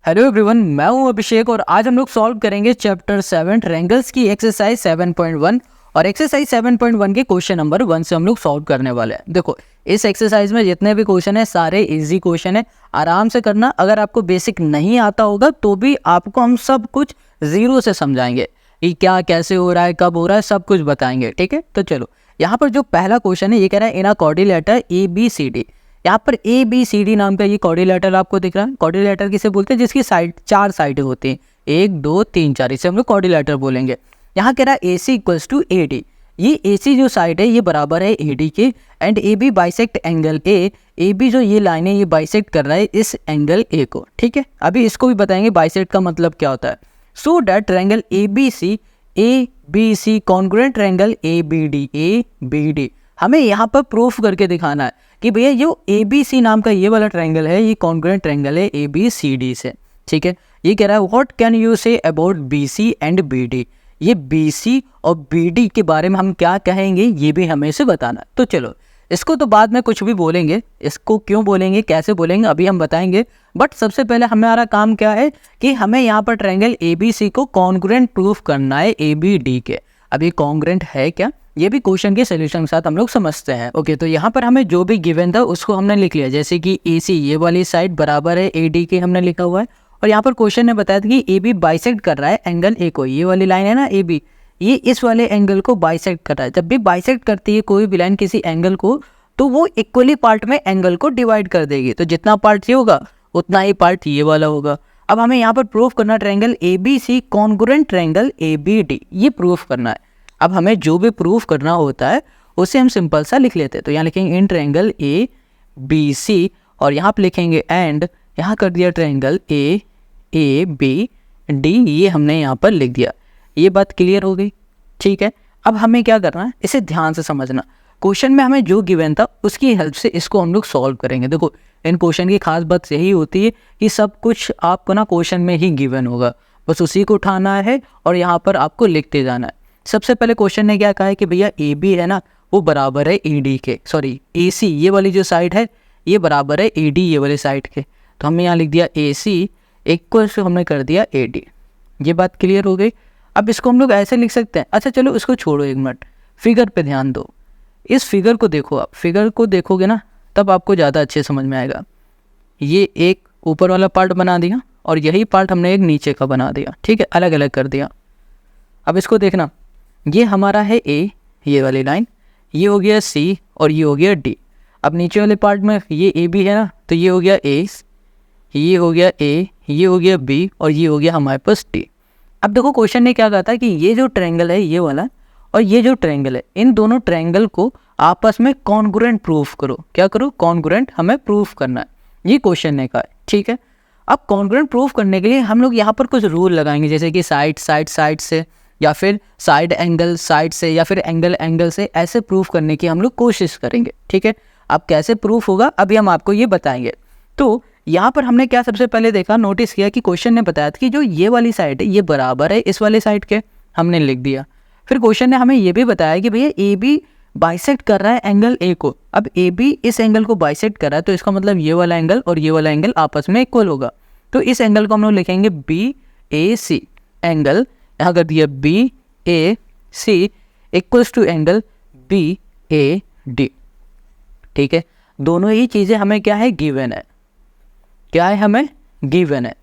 Hello everyone, मैं हूं अभिषेक और आज हम लोग सॉल्व करेंगे चैप्टर 7 ट्रायंगल्स की एक्सरसाइज 7.1 और एक्सरसाइज 7.1 के क्वेश्चन नंबर 1 से हम लोग सॉल्व करने वाले हैं। देखो, इस एक्सरसाइज में जितने भी क्वेश्चन है सारे इजी क्वेश्चन है, आराम से करना। अगर आपको बेसिक नहीं आता होगा तो भी आपको हम सब कुछ जीरो से समझाएंगे कि क्या कैसे हो रहा है, कब हो रहा है, सब कुछ बताएंगे। ठीक है, तो चलो यहाँ पर जो पहला क्वेश्चन है ये कह रहा है इन अ क्वाड्रिलेटरल ABCD। यहाँ पर ABCD नाम का ये क्वाड्रिलेटरल आपको दिख रहा है। क्वाड्रिलेटरल किसे बोलते हैं? जिसकी साइड 4 साइडें होती हैं, 1 2 3 4, इसे हम लोग क्वाड्रिलेटरल बोलेंगे। यहाँ कह रहा है AC इक्वल्स टू AD। ये AC जो साइड है ये बराबर है AD के and AB bisect angle A। AB जो ये लाइन है ये बाइसेक्ट कर रहा है इस एंगल A को। ठीक है, अभी इसको भी बताएंगे बाइसेक्ट का मतलब क्या होता है। सो that triangle ABC congruent triangle ABD हमें यहाँ पर प्रूफ करके दिखाना है कि भैया जो ABC नाम का ये वाला ट्रायंगल है ये कॉन्ग्रुएंट ट्रायंगल है ABCD से। ठीक है, ये कह रहा है what can you say about BC and BD। ये BC और BD के बारे में हम क्या कहेंगे ये भी हमें से बताना है। तो चलो, इसको तो बाद में कुछ भी बोलेंगे, इसको क्यों बोलेंगे, कैसे बोलेंगे अभी हम बताएंगे। बट सबसे पहले हमारा काम क्या है कि हमें यहाँ पर ट्रायंगल ABC को कॉन्ग्रुएंट प्रूफ करना है ABD के। अब ये कॉन्ग्रुएंट है क्या, ये भी क्वेश्चन के सोल्यूशन के साथ हम लोग समझते हैं। ओके, तो यहाँ पर हमें जो भी गिवन था उसको हमने लिख लिया, जैसे कि AC ये वाली साइड बराबर है AD के, हमने लिखा हुआ है। और यहाँ पर क्वेश्चन ने बताया था कि AB बाइसेक्ट कर रहा है एंगल A को। ये वाली लाइन है ना AB, ये इस वाले एंगल को बाइसेक्ट कर रहा है। जब भी बाइसेक्ट करती है कोई भी लाइन किसी एंगल को, तो वो इक्वली पार्ट में एंगल को डिवाइड कर देगी। तो जितना पार्ट ये होगा उतना ही पार्ट ये वाला होगा। अब हमें यहाँ पर प्रूफ करना triangle ABC congruent triangle ABD, ये प्रूफ करना है। अब हमें जो भी प्रूफ करना होता है उसे हम सिंपल सा लिख लेते हैं। तो यहाँ लिखेंगे इन ट्रायंगल ABC और यहाँ पे लिखेंगे एंड यहाँ कर दिया ट्रायंगल ABD, ये हमने यहाँ पर लिख दिया। ये बात क्लियर हो गई। ठीक है, अब हमें क्या करना है, इसे ध्यान से समझना। क्वेश्चन में हमें जो गिवन था उसकी हेल्प से इसको हम लोग सॉल्व करेंगे। देखो, इन क्वेश्चन की खास बात यही होती है कि सब कुछ आपको ना क्वेश्चन में ही गिवन होगा, बस उसी को उठाना है और यहाँ पर आपको लिखते जाना है। सबसे पहले क्वेश्चन ने क्या कहा है कि भैया AB है ना वो बराबर है AD के, सॉरी AC ये वाली जो साइड है ये बराबर है AD ये वाली साइड के। तो हमने यहाँ लिख दिया AC इक्वल से हमने कर दिया AD। ये बात क्लियर हो गई। अब इसको हम लोग ऐसे लिख सकते हैं। अच्छा चलो इसको छोड़ो, एक मिनट फिगर पे ध्यान दो। इस फिगर को देखो, आप फिगर को देखोगे ना तब आपको ज़्यादा अच्छे समझ में आएगा। ये एक ऊपर वाला पार्ट बना दिया और यही पार्ट हमने एक नीचे का बना दिया। ठीक है, अलग अलग कर दिया। अब इसको देखना, ये हमारा है A, ये वाली लाइन, ये हो गया C और ये हो गया D। अब नीचे वाले पार्ट में ये AB है ना, तो ये हो गया A, ये हो गया A, ये हो गया B और ये हो गया हमारे पास D। अब देखो क्वेश्चन ने क्या कहा था कि ये जो ट्रायंगल है ये वाला और ये जो ट्रायंगल है, इन दोनों ट्रायंगल को आपस में कॉन्ग्रुएंट प्रूफ करो। क्या करो? कॉन्ग्रुएंट हमें प्रूफ करना है, ये क्वेश्चन ने कहा है। ठीक है, अब कॉन्ग्रुएंट प्रूफ करने के लिए हम लोग यहाँ पर कुछ रूल लगाएंगे, जैसे कि साइड से या फिर साइड एंगल साइड से या फिर एंगल से, ऐसे प्रूफ करने की हम लोग कोशिश करेंगे। ठीक है, अब कैसे प्रूफ होगा अभी हम आपको ये बताएंगे। तो यहाँ पर हमने क्या सबसे पहले देखा, नोटिस किया कि क्वेश्चन ने बताया था कि जो ये वाली साइड है ये बराबर है इस वाले साइड के, हमने लिख दिया। फिर क्वेश्चन ने हमें ये भी बताया कि भैया AB बाइसेक्ट कर रहा है एंगल A को। अब AB इस एंगल को बाइसेक्ट कर रहा है तो इसका मतलब ये वाला एंगल और ये वाला एंगल आपस में इक्वल होगा। तो इस एंगल को हम लोग लिखेंगे BAC। एंगल यहाँ कर दिया BAC equals to angle BAD। ठीक है, दोनों ही चीज़ें हमें क्या है, गिवन है। क्या है, हमें गिवन है।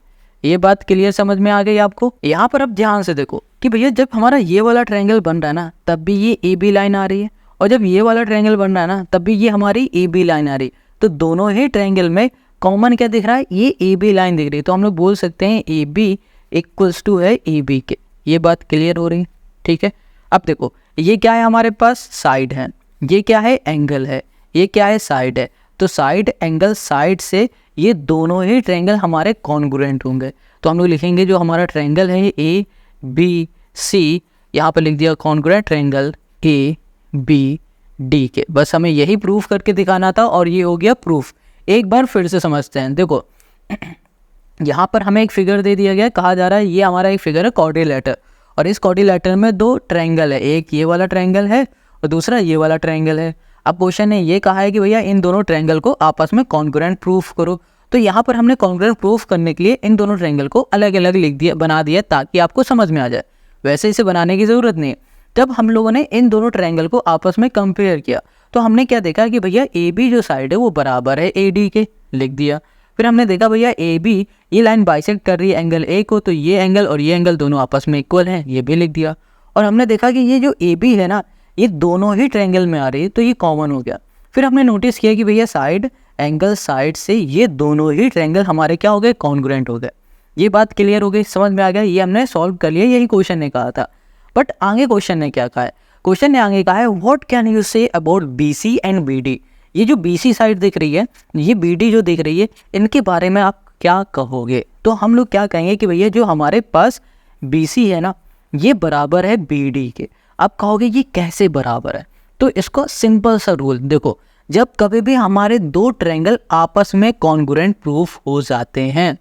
ये बात क्लियर समझ में आ गई आपको? यहाँ पर अब ध्यान से देखो कि भैया जब हमारा ये वाला ट्रायंगल बन रहा है ना तब भी ये AB लाइन आ रही है, और जब ये वाला ट्रायंगल बन रहा है ना तब भी ये हमारी AB लाइन आ रही है। तो दोनों ही ट्रायंगल में कॉमन क्या दिख रहा है, ये AB लाइन दिख रही है। तो हम लोग बोल सकते हैं AB इक्वल्स टू है AB के। ये बात क्लियर हो रही है? ठीक है, अब देखो ये क्या है, हमारे पास साइड है, ये क्या है, एंगल है, ये क्या है, साइड है। तो साइड एंगल साइड से ये दोनों ही ट्रायंगल हमारे कॉन्ग्रुएंट होंगे। तो हम लोग लिखेंगे जो हमारा ट्रायंगल है ABC, यहाँ पर लिख दिया कॉन्ग्रुएंट ट्रायंगल ABD के। बस हमें यही प्रूफ करके दिखाना था और ये हो गया प्रूफ। एक बार फिर से समझते हैं। देखो यहाँ पर हमें एक फिगर दे दिया गया, कहा जा रहा है ये हमारा एक फिगर है क्वाड्रिलेटर, और इस क्वाड्रिलेटर में दो ट्रायंगल है, एक ये वाला ट्रायंगल है और दूसरा ये वाला ट्रायंगल है। अब क्वेश्चन ने ये कहा है कि भैया इन दोनों ट्रायंगल को आपस में कॉन्ग्रुएंट प्रूफ करो। तो यहाँ पर हमने कॉन्ग्रुएंट प्रूफ करने के लिए इन दोनों ट्रायंगल को अलग अलग लिख दिया, बना दिया, ताकि आपको समझ में आ जाए। वैसे इसे बनाने की ज़रूरत नहीं है। जब हम लोगों ने इन दोनों ट्रायंगल को आपस में कंपेयर किया तो हमने क्या देखा कि भैया ए बी जो साइड है वो बराबर है ए डी के, लिख दिया। फिर हमने देखा भैया ए बी ये लाइन बाइसेक्ट कर रही है एंगल ए को, तो ये एंगल और ये एंगल दोनों आपस में इक्वल हैं, ये भी लिख दिया। और हमने देखा कि ये जो ए बी है ना, ये दोनों ही ट्रायंगल में आ रही है, तो ये कॉमन हो गया। फिर हमने नोटिस किया कि भैया साइड एंगल साइड से ये दोनों ही ट्रायंगल हमारे क्या हो गए, कॉन्ग्रुएंट हो गए। ये बात क्लियर हो गई, समझ में आ गया, ये हमने सॉल्व कर लिया, यही क्वेश्चन ने कहा था। बट आगे क्वेश्चन ने क्या कहा है, क्वेश्चन ने आगे कहा है what can you say about B C and B D. ये जो बी सी साइड दिख रही है, ये बी डी जो दिख रही है, इनके बारे में आप क्या कहोगे। तो हम लोग क्या कहेंगे कि भैया जो हमारे पास बी सी है ना, ये बराबर है बी डी के। आप कहोगे ये कैसे बराबर है, तो इसको सिंपल सा रूल देखो, जब कभी भी हमारे दो ट्रायंगल आपस में कॉन्ग्रुएंट प्रूफ हो जाते हैं,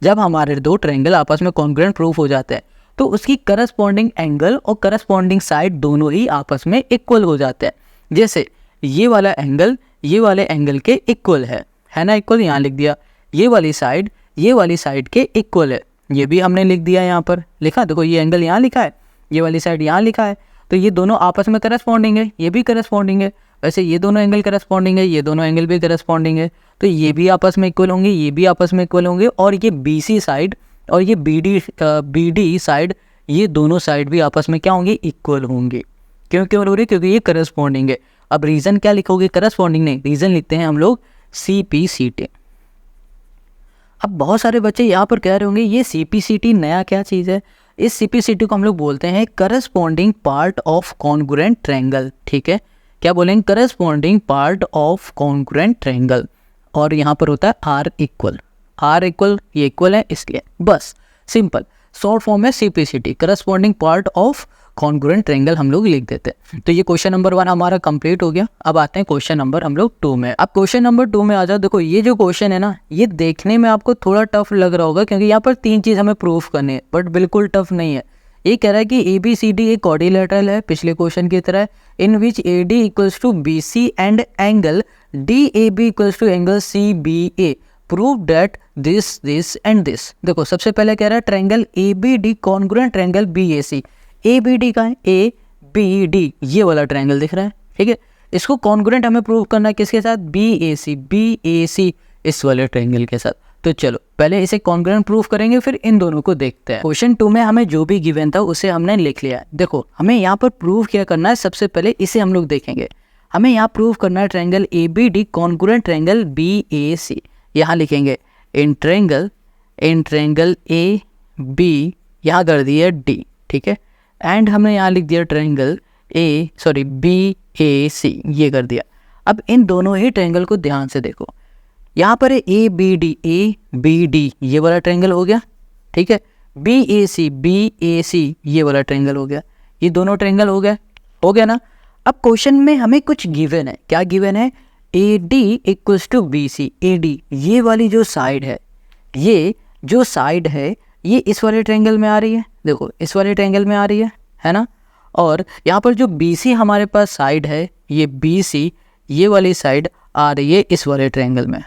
जब हमारे दो ट्रायंगल आपस में कॉन्ग्रुएंट प्रूफ हो जाते हैं, तो उसकी करस्पॉन्डिंग एंगल और करस्पॉन्डिंग साइड दोनों ही आपस में इक्वल हो जाते हैं। जैसे ये वाला एंगल ये वाले एंगल के इक्वल है ना, इक्वल यहाँ लिख दिया। ये वाली साइड के इक्वल है, ये भी हमने लिख दिया, यहाँ पर लिखा, देखो ये एंगल यहाँ लिखा है, ये वाली साइड यहाँ लिखा है, तो ये दोनों आपस में करस्पॉन्डिंग है, ये भी करस्पॉन्डिंग है। वैसे ये दोनों एंगल करस्पॉन्डिंग है, ये दोनों एंगल भी करस्पॉन्डिंग है, तो ये भी आपस में इक्वल होंगे, ये भी आपस में इक्वल होंगे। और ये बी सी साइड और ये बी डी साइड, ये दोनों साइड भी आपस में क्या होंगे, इक्वल होंगे। क्यों क्यों हो रही, क्योंकि ये करस्पॉन्डिंग है। अब रीज़न क्या लिखोगे, करस्पॉन्डिंग नहीं, रीज़न लिखते हैं हम लोग सी पी सी टी। अब बहुत सारे बच्चे यहाँ पर कह रहे होंगे ये सी पी सी टी नया क्या चीज़ है। इस सी पी सी टी को हम लोग बोलते हैं corresponding part of congruent triangle, ठीक है। क्या बोलेंगे, corresponding part of congruent triangle. और यहाँ पर होता है आर इक्वल, ये इक्वल है इसलिए, बस सिंपल शॉर्ट फॉर्म है CPCT, corresponding part of congruent triangle हम लोग लिख देते हैं। तो ये क्वेश्चन नंबर 1 हमारा कंप्लीट हो गया। अब आते हैं क्वेश्चन नंबर हम लोग 2 में। अब क्वेश्चन नंबर 2 में आ जाओ। देखो ये जो क्वेश्चन है ना, ये देखने में आपको थोड़ा टफ लग रहा होगा, क्योंकि यहाँ पर 3 चीज़ हमें प्रूफ करनी है, बट बिल्कुल टफ नहीं है। ये कह रहा है कि ए बी सी डी एक क्वाड्रिलेटरल है, पिछले क्वेश्चन की तरह, in which A D equals to B C and angle D A B equals to angle C B A, prove that this and this. देखो सबसे पहले कह रहा है triangle A B D congruent triangle B A C. A B D का है, A B D ये वाला ट्रायंगल दिख रहा है, ठीक है। इसको कॉन्ग्रुएंट हमें प्रूव करना है किसके साथ, बी ए सी इस वाले ट्रायंगल के साथ। तो चलो पहले इसे कॉन्ग्रुएंट प्रूफ करेंगे, फिर इन दोनों को देखते हैं। क्वेश्चन 2 में हमें जो भी गिवन था उसे हमने लिख लिया है। देखो हमें यहाँ पर प्रूव क्या करना है, सबसे पहले इसे हम लोग देखेंगे। हमें यहाँ प्रूव करना है triangle A B D congruent triangle B A C. यहाँ लिखेंगे इन ट्रायंगल ए बी, यहाँ कर दिया डी, ठीक है। एंड हमने यहाँ लिख दिया ट्रायंगल बी ए सी, ये कर दिया। अब इन दोनों ही ट्रायंगल को ध्यान से देखो, यहाँ पर ए बी डी ये वाला ट्रायंगल हो गया, ठीक है। बी ए सी ये वाला ट्रायंगल हो गया, ये दोनों ट्रायंगल हो गया ना। अब क्वेश्चन में हमें कुछ गिवन है, क्या गिवन है, A D equals to B C. A D ये वाली जो साइड है, ये इस वाले ट्रायंगल में आ रही है, देखो इस वाले ट्रायंगल में आ रही है ना। और यहाँ पर जो बी सी हमारे पास साइड है, ये बी सी ये वाली साइड आ रही है इस वाले ट्रायंगल में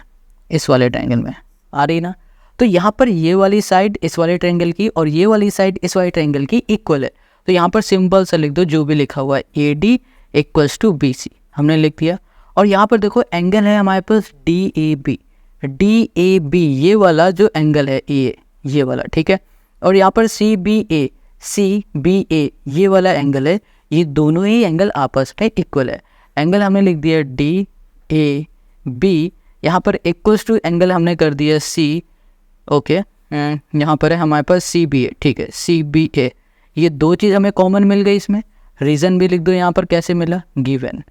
आ रही ना। तो यहाँ पर ये वाली साइड इस वाले ट्रायंगल की और ये वाली साइड इस वाले ट्रायंगल की इक्वल है। तो यहाँ पर सिंपल सा लिख दो जो भी लिखा हुआ है, A D equals to B C हमने लिख दिया। और यहाँ पर देखो एंगल है हमारे पास डी ए बी ये वाला जो एंगल है ये वाला, ठीक है। और यहाँ पर सी बी ए ये वाला एंगल है, ये दोनों ही एंगल आपस में इक्वल है। एंगल हमने लिख दिया डी ए बी, यहाँ पर इक्वल्स टू एंगल हमने कर दिया सी, ओके। यहाँ पर है हमारे पास सी बी ए, ठीक है, सी बी ए। ये दो चीज़ हमें कॉमन मिल गई इसमें, रीज़न भी लिख दो यहाँ पर कैसे मिला, गिवन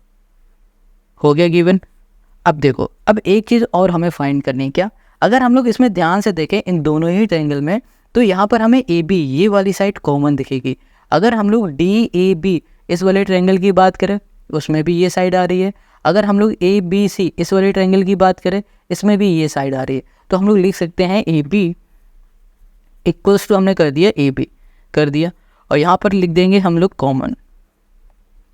हो गया गिवन। अब देखो अब एक चीज़ और हमें फाइंड करनी है, क्या, अगर हम लोग इसमें ध्यान से देखें इन दोनों ही ट्रायंगल में, तो यहाँ पर हमें ए बी ये वाली साइड कॉमन दिखेगी। अगर हम लोग डी ए बी इस वाले ट्रायंगल की बात करें, उसमें भी ये साइड आ रही है। अगर हम लोग ए बी सी इस वाले ट्रायंगल की बात करें, इसमें भी ये साइड आ रही है। तो हम लोग लिख सकते हैं ए बी इक्वल्स टू, हमने कर दिया ए बी कर दिया, और यहाँ पर लिख देंगे हम लोग कॉमन।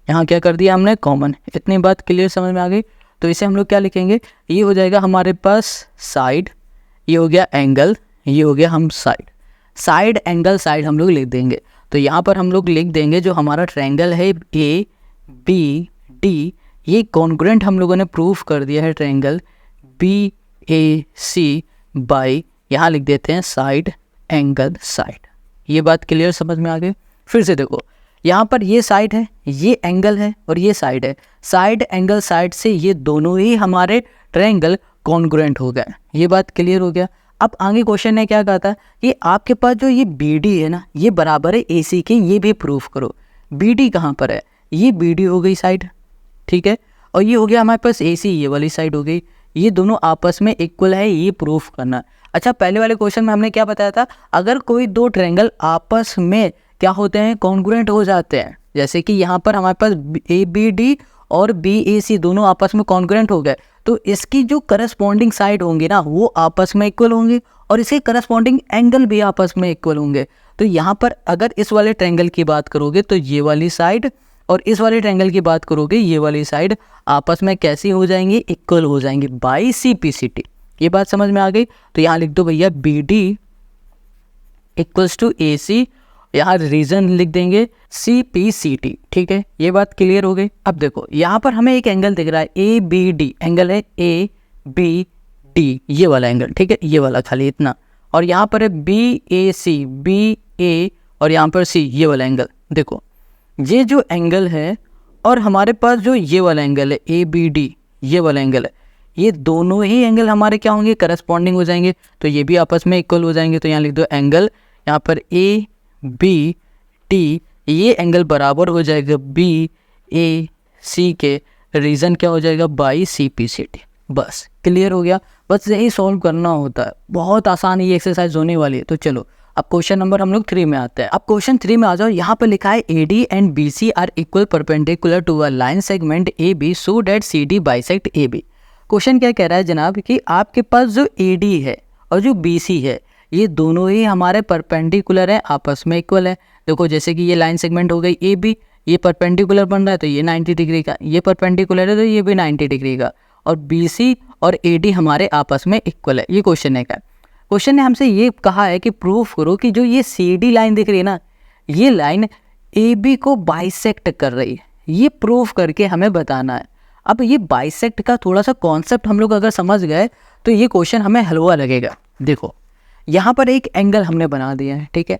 यहाँ क्या कर दिया हमने, कॉमन। इतनी बात क्लियर समझ में आ गई। तो इसे हम लोग क्या लिखेंगे, ये हो जाएगा हमारे पास साइड ये हो गया एंगल, ये हो गया हम साइड, साइड एंगल साइड हम लोग लिख देंगे। तो यहाँ पर हम लोग लिख देंगे जो हमारा ट्रायंगल है ए बी डी, ये कॉन्ग्रुएंट हम लोगों ने प्रूफ कर दिया है triangle B A C by, यहाँ लिख देते हैं साइड एंगल साइड। ये बात क्लियर समझ में आ गई। फिर से देखो, यहाँ पर ये साइड है, ये एंगल है और ये साइड है, साइड एंगल साइड से ये दोनों ही हमारे ट्रायंगल कॉन्ग्रुएंट हो गए। ये बात क्लियर हो गया। अब आगे क्वेश्चन ने क्या कहा था कि आपके पास जो ये बी डी है ना, ये बराबर है ए सी के, ये भी प्रूफ करो। बी डी कहाँ पर है, ये बी डी हो गई साइड, ठीक है, और ये हो गया हमारे पास ए सी, ये वाली साइड हो गई, ये दोनों आपस में इक्वल है, ये प्रूफ करना। अच्छा, पहले वाले क्वेश्चन में हमने क्या बताया था, अगर कोई दो ट्रायंगल आपस में क्या होते हैं, कॉन्ग्रुएंट हो जाते हैं, जैसे कि यहाँ पर हमारे पास ए बी डी और बी ए सी दोनों आपस में कॉन्ग्रुएंट हो गए, तो इसकी जो करस्पॉन्डिंग साइड होंगी ना वो आपस में इक्वल होंगे और इसके करस्पॉन्डिंग एंगल भी आपस में इक्वल होंगे। तो यहाँ पर अगर इस वाले ट्रायंगल की बात करोगे तो ये वाली साइड और इस वाले ट्रायंगल की बात करोगे ये वाली साइड आपस में कैसी हो जाएंगी, इक्वल हो जाएंगी by C P C T. ये बात समझ में आ गई। तो यहाँ लिख दो भैया B D equals to A C, यहाँ रीजन लिख देंगे सी पी सी टी, ठीक है, ये बात क्लियर हो गई। अब देखो यहाँ पर हमें एक एंगल दिख रहा है ए बी डी, एंगल है ए बी डी, ये वाला एंगल, ठीक है, ये वाला खाली इतना, और यहाँ पर है बी ए सी, बी ए और यहाँ पर सी, ये वाला एंगल। देखो ये जो एंगल है और हमारे पास जो ये वाला एंगल है ए बी डी, ये वाला एंगल है, ये दोनों ही एंगल हमारे क्या होंगे, करस्पॉन्डिंग हो जाएंगे, तो ये भी आपस में इक्वल हो जाएंगे। तो यहाँ लिख दो एंगल, यहाँ पर ए बी टी, ये एंगल बराबर हो जाएगा बी ए सी के, रीजन क्या हो जाएगा, by C P C T. बस क्लियर हो गया, बस यही सॉल्व करना होता है, बहुत आसान ये एक्सरसाइज होने वाली है। तो चलो अब क्वेश्चन नंबर हम लोग 3 में आते हैं। अब क्वेश्चन 3 में आ जाओ। यहाँ पर लिखा है A D and B C are equal perpendicular to a line segment A B so that C D bisect A B. Question क्या कह रहा है जनाब कि आपके पास जो ए डी है और जो बी सी है ये दोनों ही हमारे परपेंडिकुलर हैं, आपस में इक्वल है। देखो जैसे कि ये लाइन सेगमेंट हो गई ए बी, ये परपेंडिकुलर बन रहा है तो ये 90 डिग्री का, ये परपेंडिकुलर है तो ये भी 90 डिग्री का, और बी सी और ए डी हमारे आपस में इक्वल है। ये क्वेश्चन है क्या, क्वेश्चन ने हमसे ये कहा है कि प्रूफ करो कि जो ये सी डी लाइन दिख रही है ना, ये लाइन ए बी को बाइसेक्ट कर रही है, ये प्रूफ करके हमें बताना है। अब ये बाइसेक्ट का थोड़ा सा कॉन्सेप्ट हम लोग अगर समझ गए तो ये क्वेश्चन हमें हलवा लगेगा। देखो यहाँ पर एक एंगल हमने बना दिया है, ठीक है,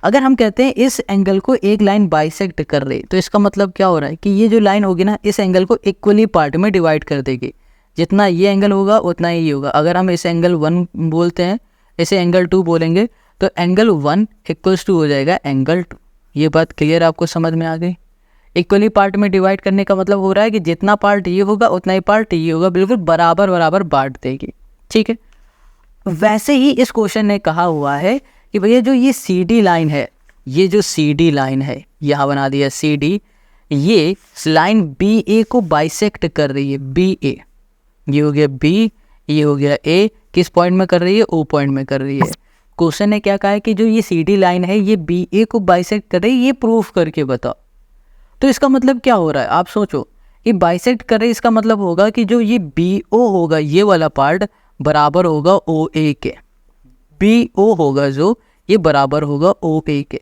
अगर हम कहते हैं इस एंगल को एक लाइन बाइसेक्ट कर रही, तो इसका मतलब क्या हो रहा है कि ये जो लाइन होगी ना इस एंगल को इक्वली पार्ट में डिवाइड कर देगी, जितना ये एंगल होगा उतना ही ये होगा। अगर हम इसे एंगल 1 बोलते हैं, इसे एंगल 2 बोलेंगे, तो एंगल 1 इक्वल्स टू हो जाएगा एंगल 2। ये बात क्लियर आपको समझ में आ गई। इक्वली पार्ट में डिवाइड करने का मतलब हो रहा है कि जितना पार्ट ये होगा उतना ही पार्ट ये होगा, बिल्कुल बराबर बराबर बांट देगी, ठीक है। वैसे ही इस क्वेश्चन ने कहा हुआ है कि भैया जो ये सी डी लाइन है, ये जो सी डी लाइन है यहाँ बना दिया सी डी, ये लाइन बी ए को बाइसेक्ट कर रही है, बी ए, ये हो गया बी, ये हो गया ए, किस पॉइंट में कर रही है, ओ पॉइंट में कर रही है। क्वेश्चन ने क्या कहा है कि जो ये सी डी लाइन है ये बी ए को बाइसेक्ट कर रही है, ये प्रूफ करके बताओ। तो इसका मतलब क्या हो रहा है, आप सोचो, ये बाइसेक्ट कर रही है, इसका मतलब होगा कि जो ये बी ओ होगा, ये वाला पार्ट बराबर होगा ओ ए के, बी ओ होगा जो ये बराबर होगा ओ ए के।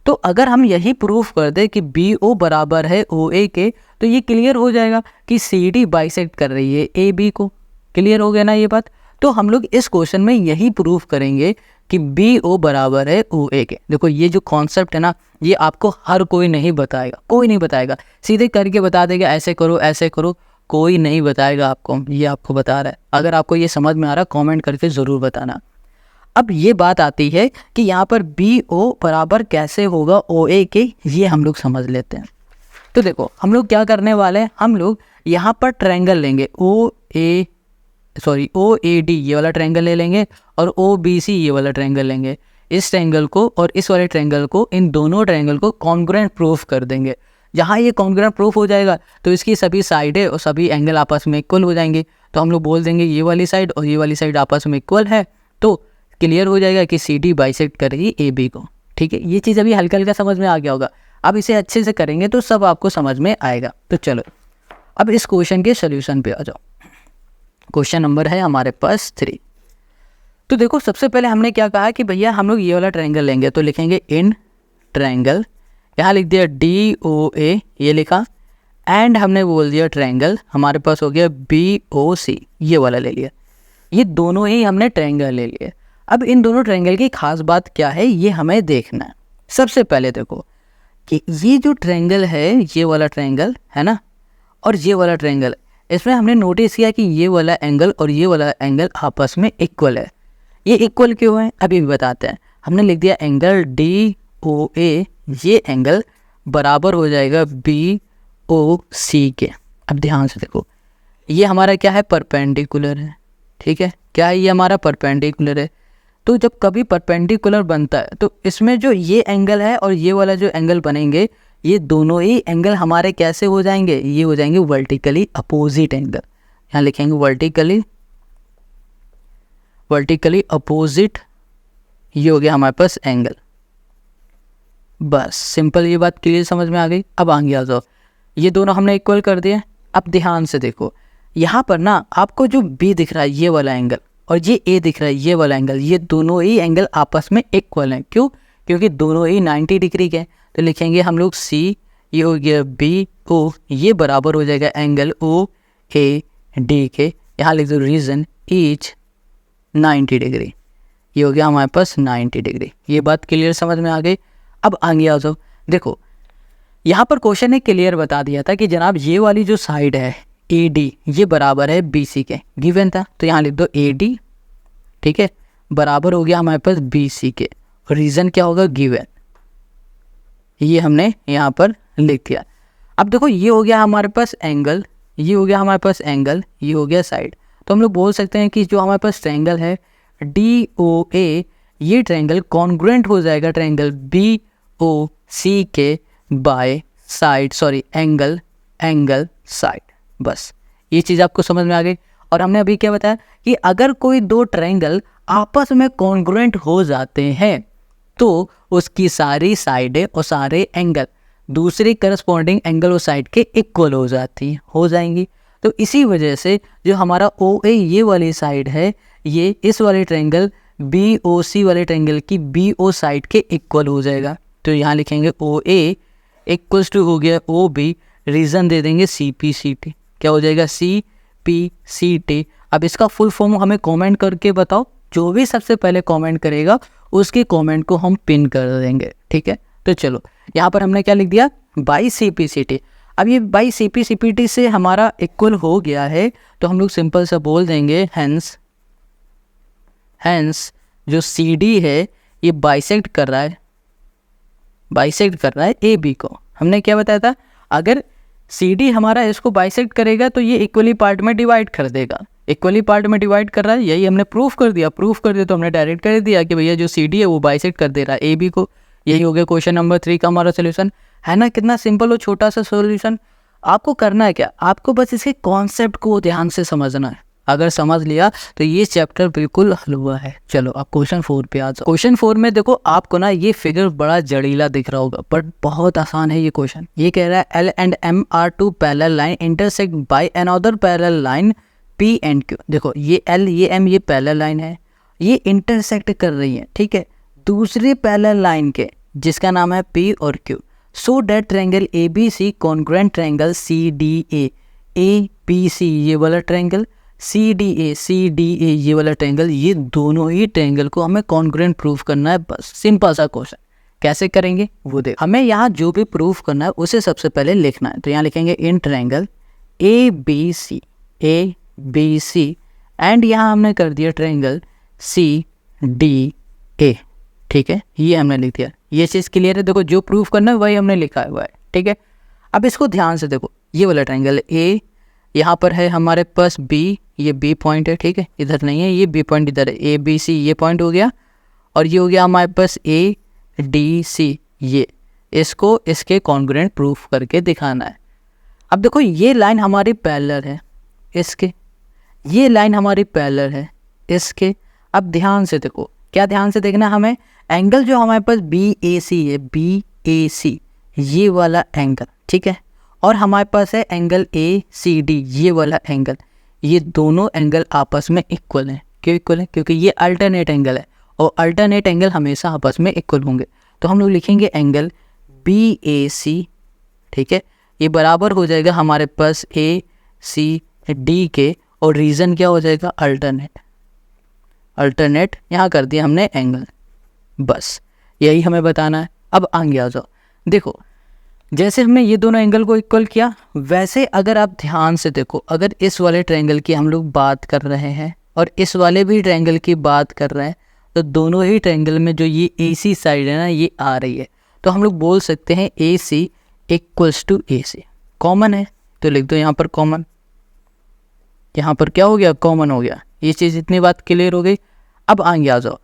तो अगर हम यही प्रूफ कर दे कि बी ओ बराबर है ओ ए के, तो ये क्लियर हो जाएगा कि सी डी बाइसेक्ट कर रही है ए बी को। क्लियर हो गया ना ये बात। तो हम लोग इस क्वेश्चन में यही प्रूफ करेंगे कि बी ओ बराबर है ओ ए के। देखो ये जो कॉन्सेप्ट है ना, ये आपको हर कोई नहीं बताएगा, कोई नहीं बताएगा, सीधे करके बता देगा ऐसे करो ऐसे करो, कोई नहीं बताएगा आपको, ये आपको बता रहा है। अगर आपको ये समझ में आ रहा है कमेंट करके ज़रूर बताना। अब ये बात आती है कि यहाँ पर बी ओ बराबर कैसे होगा ओ ए के, ये हम लोग समझ लेते हैं। तो देखो हम लोग क्या करने वाले हैं, हम लोग यहाँ पर ट्रायंगल लेंगे ओ ए डी, ये वाला ट्रायंगल ले लेंगे, और ओ बी सी ये वाला ट्रायंगल लेंगे। इस ट्रायंगल को और इस वाले ट्रायंगल को, इन दोनों ट्रायंगल को कॉन्ग्रुएंट प्रूफ कर देंगे। जहाँ ये कॉन्ग्रुएंट प्रूफ हो जाएगा तो इसकी सभी साइडें और सभी एंगल आपस में इक्वल हो जाएंगे। तो हम लोग बोल देंगे ये वाली साइड और ये वाली साइड आपस में इक्वल है, तो क्लियर हो जाएगा कि सी डी बाइसेक्ट करेगी ए बी को, ठीक है। ये चीज़ अभी हल्का हल्का समझ में आ गया होगा, अब इसे अच्छे से करेंगे तो सब आपको समझ में आएगा। तो चलो अब इस क्वेश्चन के सोल्यूशन पे आ जाओ। क्वेश्चन नंबर है हमारे पास 3। तो देखो सबसे पहले हमने क्या कहा कि भैया हम लोग ये वाला ट्रायंगल लेंगे, तो लिखेंगे इन ट्रायंगल, यहाँ लिख दिया DOA ये लिखा, एंड हमने बोल दिया ट्रायंगल हमारे पास हो गया BOC, ये वाला ले लिया। ये दोनों ही हमने ट्रायंगल ले लिए। अब इन दोनों ट्रायंगल की खास बात क्या है ये हमें देखना है। सबसे पहले देखो कि ये जो ट्रायंगल है, ये वाला ट्रायंगल है ना, और ये वाला ट्रायंगल, इसमें हमने नोटिस किया कि ये वाला एंगल और ये वाला एंगल आपस में इक्वल है। ये इक्वल क्यों है अभी भी बताते हैं। हमने लिख दिया एंगल DOA, ये एंगल बराबर हो जाएगा BOC के। अब ध्यान से देखो, ये हमारा क्या है, परपेंडिकुलर है, ठीक है। क्या है, ये हमारा परपेंडिकुलर है। तो जब कभी परपेंडिकुलर बनता है तो इसमें जो ये एंगल है और ये वाला जो एंगल बनेंगे, ये दोनों ही एंगल हमारे कैसे हो जाएंगे, ये हो जाएंगे वर्टिकली अपोजिट एंगल। यहाँ लिखेंगे वर्टिकली अपोजिट, ये हो गया हमारे पास एंगल। बस सिंपल, ये बात क्लियर समझ में आ गई। अब आगे आ जाओ, ये दोनों हमने इक्वल कर दिए। अब ध्यान से देखो, यहाँ पर ना आपको जो B दिख रहा है ये वाला एंगल, और ये A दिख रहा है ये वाला एंगल, ये दोनों ही एंगल आपस में इक्वल हैं। क्यों? क्योंकि दोनों ही 90 डिग्री के हैं। तो लिखेंगे हम लोग C, ये हो गया BO, ये बराबर हो जाएगा एंगल OAD के। यहाँ लिख दो रीजन ईच 90 डिग्री, ये हो गया हमारे पास 90 डिग्री। ये बात क्लियर समझ में आ गई। अब आगे आ जाओ, देखो यहाँ पर क्वेश्चन ने क्लियर बता दिया था कि जनाब ये वाली जो साइड है AD, ये बराबर है BC के, गिवन था। तो यहाँ लिख दो AD, ठीक है, बराबर हो गया हमारे पास BC के। रीज़न क्या होगा, गिवन, ये हमने यहाँ पर लिख दिया। अब देखो ये हो गया हमारे पास एंगल, ये हो गया हमारे पास एंगल, ये हो गया साइड। तो हम लोग बोल सकते हैं कि जो हमारे पास ट्रायंगल है DOA, ये ट्रायंगल कॉन्ग्रुएंट हो जाएगा ट्रायंगल BOC के by side, sorry angle side. बस ये चीज़ आपको समझ में आ गई। और हमने अभी क्या बताया कि अगर कोई दो ट्रायंगल आपस में कॉन्ग्रुएंट हो जाते हैं तो उसकी सारी साइडें और सारे एंगल दूसरी करस्पॉन्डिंग एंगल और साइड के इक्वल हो जाएंगी। तो इसी वजह से जो हमारा OA ये वाली साइड है, ये इस वाले ट्रायंगल BOC वाले ट्रायंगल की BO साइड के इक्वल हो जाएगा। तो यहाँ लिखेंगे OA इक्वल्स टू हो गया OB, रीज़न दे देंगे CPCT, क्या हो जाएगा CPCT। अब इसका फुल फॉर्म हमें कमेंट करके बताओ, जो भी सबसे पहले कमेंट करेगा उसके कमेंट को हम पिन कर देंगे, ठीक है। तो चलो यहाँ पर हमने क्या लिख दिया, बाई CPCT। अब ये बाई CPCT से हमारा इक्वल हो गया है, तो हम लोग सिंपल सा बोल देंगे हैंस जो CD है ये बाइसेक्ट कर रहा है AB को। हमने क्या बताया था, अगर CD हमारा इसको बाइसेक्ट करेगा तो ये इक्वली पार्ट में डिवाइड कर देगा। इक्वली पार्ट में डिवाइड कर रहा है, यही हमने प्रूफ कर दिया तो हमने डायरेक्ट कर दिया कि भैया जो CD है वो बाइसेक्ट कर दे रहा है AB को। यही हो गया क्वेश्चन नंबर 3 का हमारा सोल्यूशन, है ना। कितना सिंपल और छोटा सा सोल्यूशन। आपको करना है क्या, आपको बस इसके कॉन्सेप्ट को ध्यान से समझना है। अगर समझ लिया तो ये चैप्टर बिल्कुल हल हुआ है। चलो अब क्वेश्चन 4 पे आ जाओ। क्वेश्चन 4 में देखो आपको ना ये फिगर बड़ा जड़ीला दिख रहा होगा, बट बहुत आसान है ये क्वेश्चन। ये कह रहा है L and M are two parallel line intersect by another parallel line P and Q। देखो ये L ये M ये पैरेलल लाइन है, ये इंटरसेक्ट कर रही है, ठीक है, दूसरे पैरेलल लाइन के जिसका नाम है P और Q। So that triangle ABC congruent triangle CDA, ABC ये वाला ट्रायंगल, CDA ये वाला ट्रायंगल, ये दोनों ही ट्रायंगल को हमें कॉन्ग्रुएंट प्रूफ करना है। बस सिंपल सा क्वेश्चन। कैसे करेंगे वो देख, हमें यहाँ जो भी प्रूफ करना है उसे सबसे पहले लिखना है। तो यहाँ लिखेंगे इन ट्रायंगल ABC एंड यहाँ हमने कर दिया ट्रायंगल CDA, ठीक है, ये हमने लिख दिया। ये चीज़ क्लियर है। देखो जो प्रूफ करना है वही हमने लिखा हुआ है, ठीक है। अब इसको ध्यान से देखो, ये वाला ट्रायंगल A, यहाँ पर है हमारे पास B, ये B पॉइंट है, ठीक है, इधर नहीं है, ये B पॉइंट इधर है, ABC ये पॉइंट हो गया, और ये हो गया हमारे पास ADC। ये इसको इसके कॉन्ग्रुएंट प्रूफ करके दिखाना है। अब देखो ये लाइन हमारी पैरेलल है इसके, ये लाइन हमारी पैरेलल है इसके। अब ध्यान से देखो, क्या ध्यान से देखना हमें, एंगल जो हमारे पास BAC है, BAC ये वाला एंगल, ठीक है, और हमारे पास है एंगल ACD ये वाला एंगल, ये दोनों एंगल आपस में इक्वल हैं। क्यों इक्वल है? क्योंकि ये अल्टरनेट एंगल है और अल्टरनेट एंगल हमेशा आपस में इक्वल होंगे। तो हम लोग लिखेंगे एंगल BAC, ठीक है, ये बराबर हो जाएगा हमारे पास ACD के, और रीज़न क्या हो जाएगा? अल्टरनेट यहाँ कर दिया हमने एंगल, बस यही हमें बताना है। अब आगे आ जाओ, देखो जैसे हमने ये दोनों एंगल को इक्वल किया, वैसे अगर आप ध्यान से देखो, अगर इस वाले ट्रायंगल की हम लोग बात कर रहे हैं और इस वाले भी ट्रायंगल की बात कर रहे हैं, तो दोनों ही ट्रायंगल में जो ये AC साइड है ना, ये आ रही है, तो हम लोग बोल सकते हैं AC equals to AC। Common है तो लिख दो यहाँ पर कॉमन, यहाँ पर क्या हो गया? कॉमन हो गया। ये चीज़ इतनी बात क्लियर हो गई। अब आगे आ जाओ,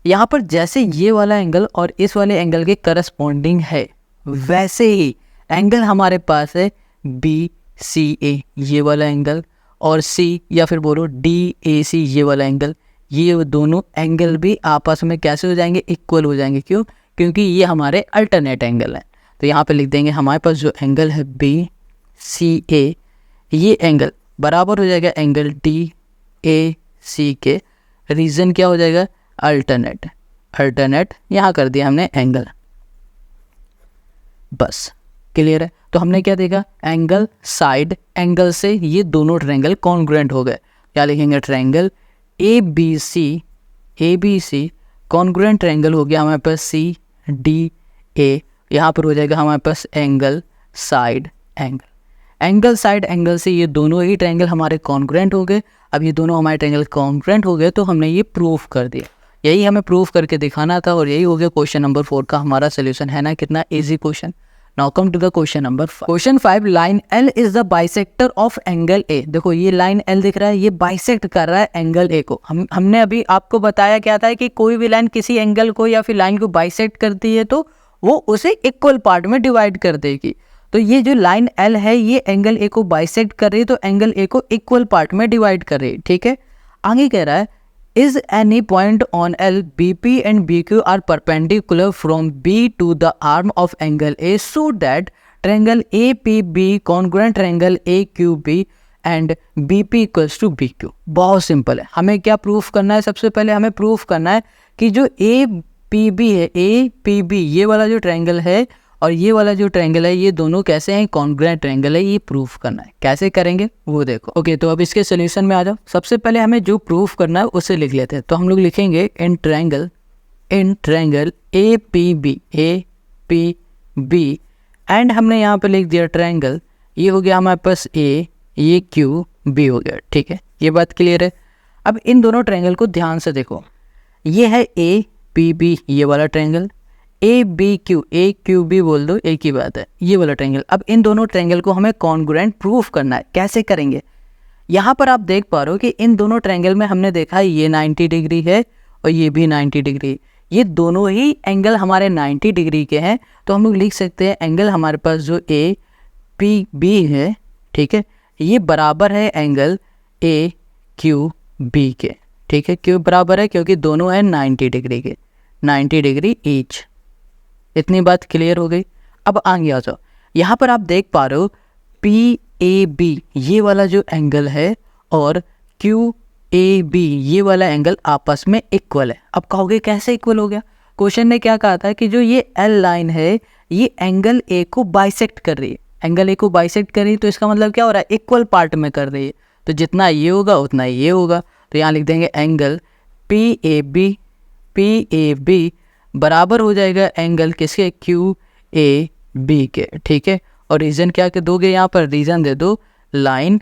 यहाँ पर जैसे ये वाला एंगल और इस वाले एंगल के करस्पॉन्डिंग है, वैसे ही एंगल हमारे पास है BCA ये वाला एंगल, और C या फिर बोलो DAC ये वाला एंगल। ये दोनों एंगल भी आपस में कैसे हो जाएंगे? इक्वल हो जाएंगे। क्यों? क्योंकि ये हमारे अल्टरनेट एंगल हैं। तो यहाँ पे लिख देंगे हमारे पास जो एंगल है BCA, ये एंगल बराबर हो जाएगा एंगल DAC के। रीज़न क्या हो जाएगा? अल्टरनेट यहाँ कर दिया हमने एंगल, बस क्लियर है। तो हमने क्या देखा? एंगल साइड एंगल से ये दोनों ट्रायंगल कॉन्ग्रुएंट हो गए। क्या लिखेंगे? ट्रायंगल ABC कॉन्ग्रुएंट ट्रायंगल हो गया हमारे पास CDA। यहाँ पर हो जाएगा हमारे पास एंगल साइड एंगल से ये दोनों ही ट्रायंगल हमारे कॉन्ग्रुएंट हो गए। अब ये दोनों हमारे ट्रायंगल कॉन्ग्रुएंट हो गए तो हमने ये प्रूफ कर दिया। यही हमें प्रूफ करके दिखाना था और यही हो गया क्वेश्चन नंबर 4 का हमारा सोल्यूशन। है ना कितना easy question. Now come to the question number 5। Question 5, line L is the bisector of angle A। देखो ये लाइन L दिख रहा है, ये बाइसेक्ट कर रहा है एंगल A को। हमने अभी आपको बताया क्या था कि कोई भी लाइन किसी एंगल को या फिर लाइन को बाइसेक्ट करती है तो वो उसे इक्वल पार्ट में डिवाइड कर देगी। तो ये जो लाइन L है ये एंगल A को बाइसेक्ट कर रही है, तो एंगल A को इक्वल पार्ट में डिवाइड कर रही है। ठीक है, आगे कह रहा है Is any point on L, BP and BQ are perpendicular from B to the arm of angle A so that triangle APB congruent triangle AQB and BP equals to BQ। बहुत सिंपल है। हमें क्या proof करना है? सबसे पहले हमें proof करना है कि जो APB है, APB ये वाला जो ट्रायंगल है और ये वाला जो ट्रायंगल है, ये दोनों कैसे हैं? कॉन्ग्रुएंट ट्रायंगल है। ये प्रूफ करना है। कैसे करेंगे वो देखो। ओके, तो अब इसके सोल्यूशन में आ जाओ। सबसे पहले हमें जो प्रूफ करना है उसे लिख लेते हैं। तो हम लोग लिखेंगे इन ट्रायंगल APB एंड हमने यहाँ पे लिख दिया ट्रायंगल, ये हो गया हमारे पास A, ये QB हो गया। ठीक है, ये बात क्लियर है। अब इन दोनों ट्रायंगल को ध्यान से देखो, ये है APB ये वाला ट्रायंगल, AQB बोल दो, एक ही बात है, ये वाला ट्रायंगल। अब इन दोनों ट्रायंगल को हमें कॉन्ग्रुएंट प्रूफ करना है। कैसे करेंगे? यहाँ पर आप देख पा रहे हो कि इन दोनों ट्रायंगल में हमने देखा ये 90 डिग्री है और ये भी 90 डिग्री। ये दोनों ही एंगल हमारे 90 डिग्री के हैं, तो हम लोग लिख सकते हैं एंगल हमारे पास जो APB है, ठीक है, ये बराबर है एंगल AQB के। ठीक है, क्यों बराबर है? क्योंकि दोनों हैं 90 डिग्री के, 90 डिग्री ईच। इतनी बात क्लियर हो गई। अब आगे आ जाओ, यहाँ पर आप देख पा रहे हो PAB ये वाला जो एंगल है और QAB ये वाला एंगल आपस में इक्वल है। अब कहोगे कैसे इक्वल हो गया? क्वेश्चन ने क्या कहा था कि जो ये L लाइन है ये एंगल A को बाइसेक्ट कर रही है। एंगल A को बाइसेक्ट कर रही है तो इसका मतलब क्या हो रहा है? इक्वल पार्ट में कर रही है। तो जितना ये होगा उतना ये होगा। तो यहाँ लिख देंगे एंगल PAB बराबर हो जाएगा एंगल किसके? QAB के। ठीक है, और रीजन क्या के दोगे? यहाँ पर रीजन दे दो line